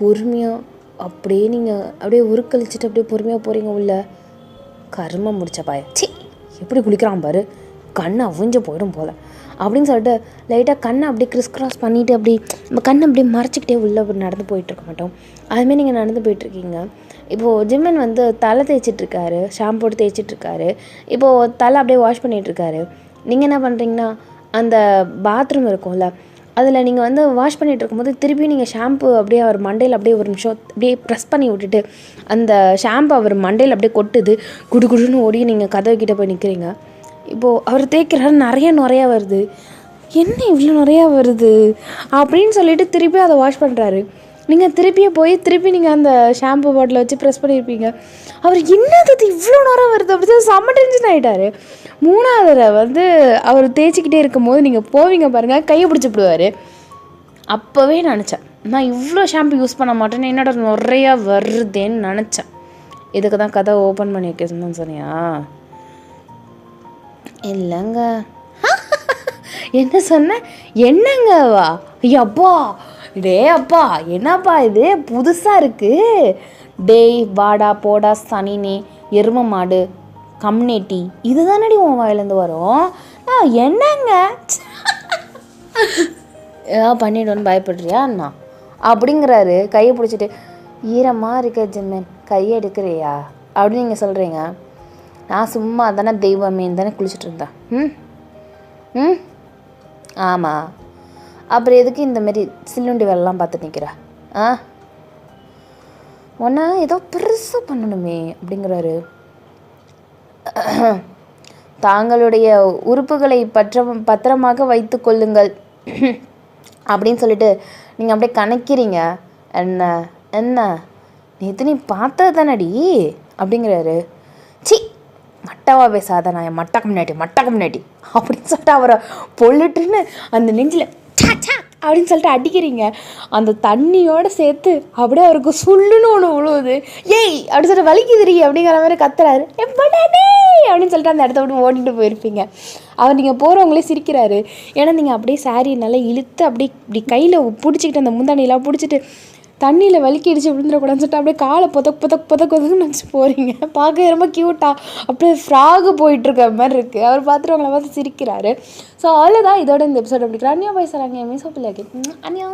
பொறுமையாக அப்படியே நீங்கள் அப்படியே உருக்கழிச்சிட்டு அப்படியே பொறுமையாக போகிறீங்க உள்ள. கருமை முடிச்ச பாய சி எப்படி குளிக்கிறான் பாரு, கண்ணை அவிஞ்சு போயிடும் போல் அப்படின்னு சொல்லிட்டு லைட்டாக கண்ணை அப்படியே கிராஸ் பண்ணிவிட்டு அப்படி நம்ம கண்ணை அப்படியே மறைச்சிக்கிட்டே உள்ளே நடந்து போயிட்டுருக்க மாட்டோம். அதுமாரி நீங்கள் நடந்து போயிட்டுருக்கீங்க. இப்போது ஜிம்மன் தலை தேய்ச்சிட்ருக்காரு, ஷாம்பு போட்டு தேய்ச்சிட்ருக்காரு. இப்போது தலை அப்படியே வாஷ் பண்ணிகிட்ருக்காரு. நீங்கள் என்ன பண்ணுறீங்கன்னா அந்த பாத்ரூம் இருக்கும்ல, அதில் நீங்கள் வாஷ் பண்ணிகிட்டு இருக்கும்போது திருப்பி நீங்கள் ஷாம்பு அப்படியே அவர் மண்டையில் அப்படியே ஒரு நிமிஷம் அப்படியே ப்ரெஸ் பண்ணி விட்டுட்டு அந்த ஷாம்பு அவர் மண்டையில் அப்படியே கொட்டுது. குடுன்னு ஓடி நீங்கள் கதவு கிட்டே போய் நிற்கிறீங்க. இப்போது அவர் தேய்க்கிறாரு, நிறையா வருது. என்ன இவ்வளோ நிறையா வருது அப்படின்னு சொல்லிட்டு திருப்பி அதை வாஷ் பண்ணுறாரு. நீங்கள் திருப்பி நீங்கள் அந்த ஷாம்பு பாட்டில் வச்சு ப்ரெஸ் பண்ணியிருப்பீங்க. அவர் என்னது இவ்வளோ நேரம் வருது அப்படி தான் செம்ம டென்ஷன் ஆகிட்டார். 3வது தடவை அவர் தேய்ச்சிக்கிட்டே இருக்கும்போது நீங்கள் போவீங்க பாருங்கள், கையை பிடிச்சிப்பிடுவார். அப்போவே நினச்சேன் நான் இவ்வளோ ஷாம்பு யூஸ் பண்ண மாட்டேன்னு, என்னோட நிறையா வருதேன்னு நினச்சேன். இதுக்கு தான் கதை ஓப்பன் பண்ணி வைக்கணும்னு சொன்னியா? இல்லைங்க. என்ன சொன்ன? என்னங்க வா? அப்பா டே அப்பா, என்னப்பா இது புதுசாக இருக்குது? டேய் வாடா போடா சனினே எரும மாடு கம்யூனிட்டி இது தானடி உன் வாயிலேருந்து வரும். என்னங்க ஏதாவது பண்ணிவிடுன்னு பயப்படுறியா அண்ணா அப்படிங்கிறாரு. கையை பிடிச்சிட்டு ஈரமாக இருக்க ஜிம்மன் கையை எடுக்கிறியா அப்படின்னு நீங்கள் சொல்கிறீங்க. நான் சும்மா தானே தெய்வமேன்னு தானே குளிச்சுட்டு இருந்தேன். ம் ஆமாம், அப்புறம் எதுக்கு இந்தமாரி சில்லுண்டி வேலைலாம் பார்த்து நிற்கிற? ஒன்றா ஏதோ பெருசாக பண்ணணுமே அப்படிங்கிறாரு. தாங்களுடைய உறுப்புகளை பத்திரமாக வைத்து கொள்ளுங்கள் அப்படின்னு சொல்லிட்டு நீங்கள் அப்படியே கணக்கிறீங்க. என்ன என்ன நேற்று நீ பார்த்தது தானடி அப்படிங்கிறாரு. சி மட்டவா பேசாத, நான் என் மட்டக்கு முன்னாடி அப்படின்னு சொல்லிட்டு அவரை பொல்லுட்டுன்னு அந்த நெஞ்சில் அப்படின்னு சொல்லிட்டு அடிக்கிறீங்க. அந்த தண்ணியோடு சேர்த்து அப்படியே அவருக்கு சுள்ளுன்னு ஒன்று விழுவுது. ஏய் அப்படின்னு சொல்லிட்டு வலிக்குதுரி அப்படிங்கிற மாதிரி கத்துறாரு. எப்படானே அப்படின்னு சொல்லிட்டு அந்த இடத்த விட்டு ஓடிட்டு போயிருப்பீங்க. அவர் நீங்கள் போகிறவங்களே சிரிக்கிறாரு. ஏன்னா நீங்கள் அப்படியே சாரீ நல்லா இழுத்து அப்படியே இப்படி கையில் பிடிச்சிக்கிட்டு அந்த முந்தானியெல்லாம் பிடிச்சிட்டு தண்ணியில் வலிக்கிடுச்சு விழுந்துடக்கூடாதுன்னு சொல்லிட்டு அப்படியே காலை பொதக்குன்னு வச்சு போகிறீங்க. பார்க்க ரொம்ப க்யூட்டாக அப்படியே ஃப்ராகு போயிட்டுருக்க மாதிரி இருக்குது. அவர் பார்த்துட்டு அவங்கள பார்த்து சிரிக்கிறாரு. ஸோ அவ்வளோதான், இதோட இந்த எபிசோட் அப்படி அன்னியோ பேசுகிறாங்க. மீசோ பிள்ளைக்கு அன்னியோ.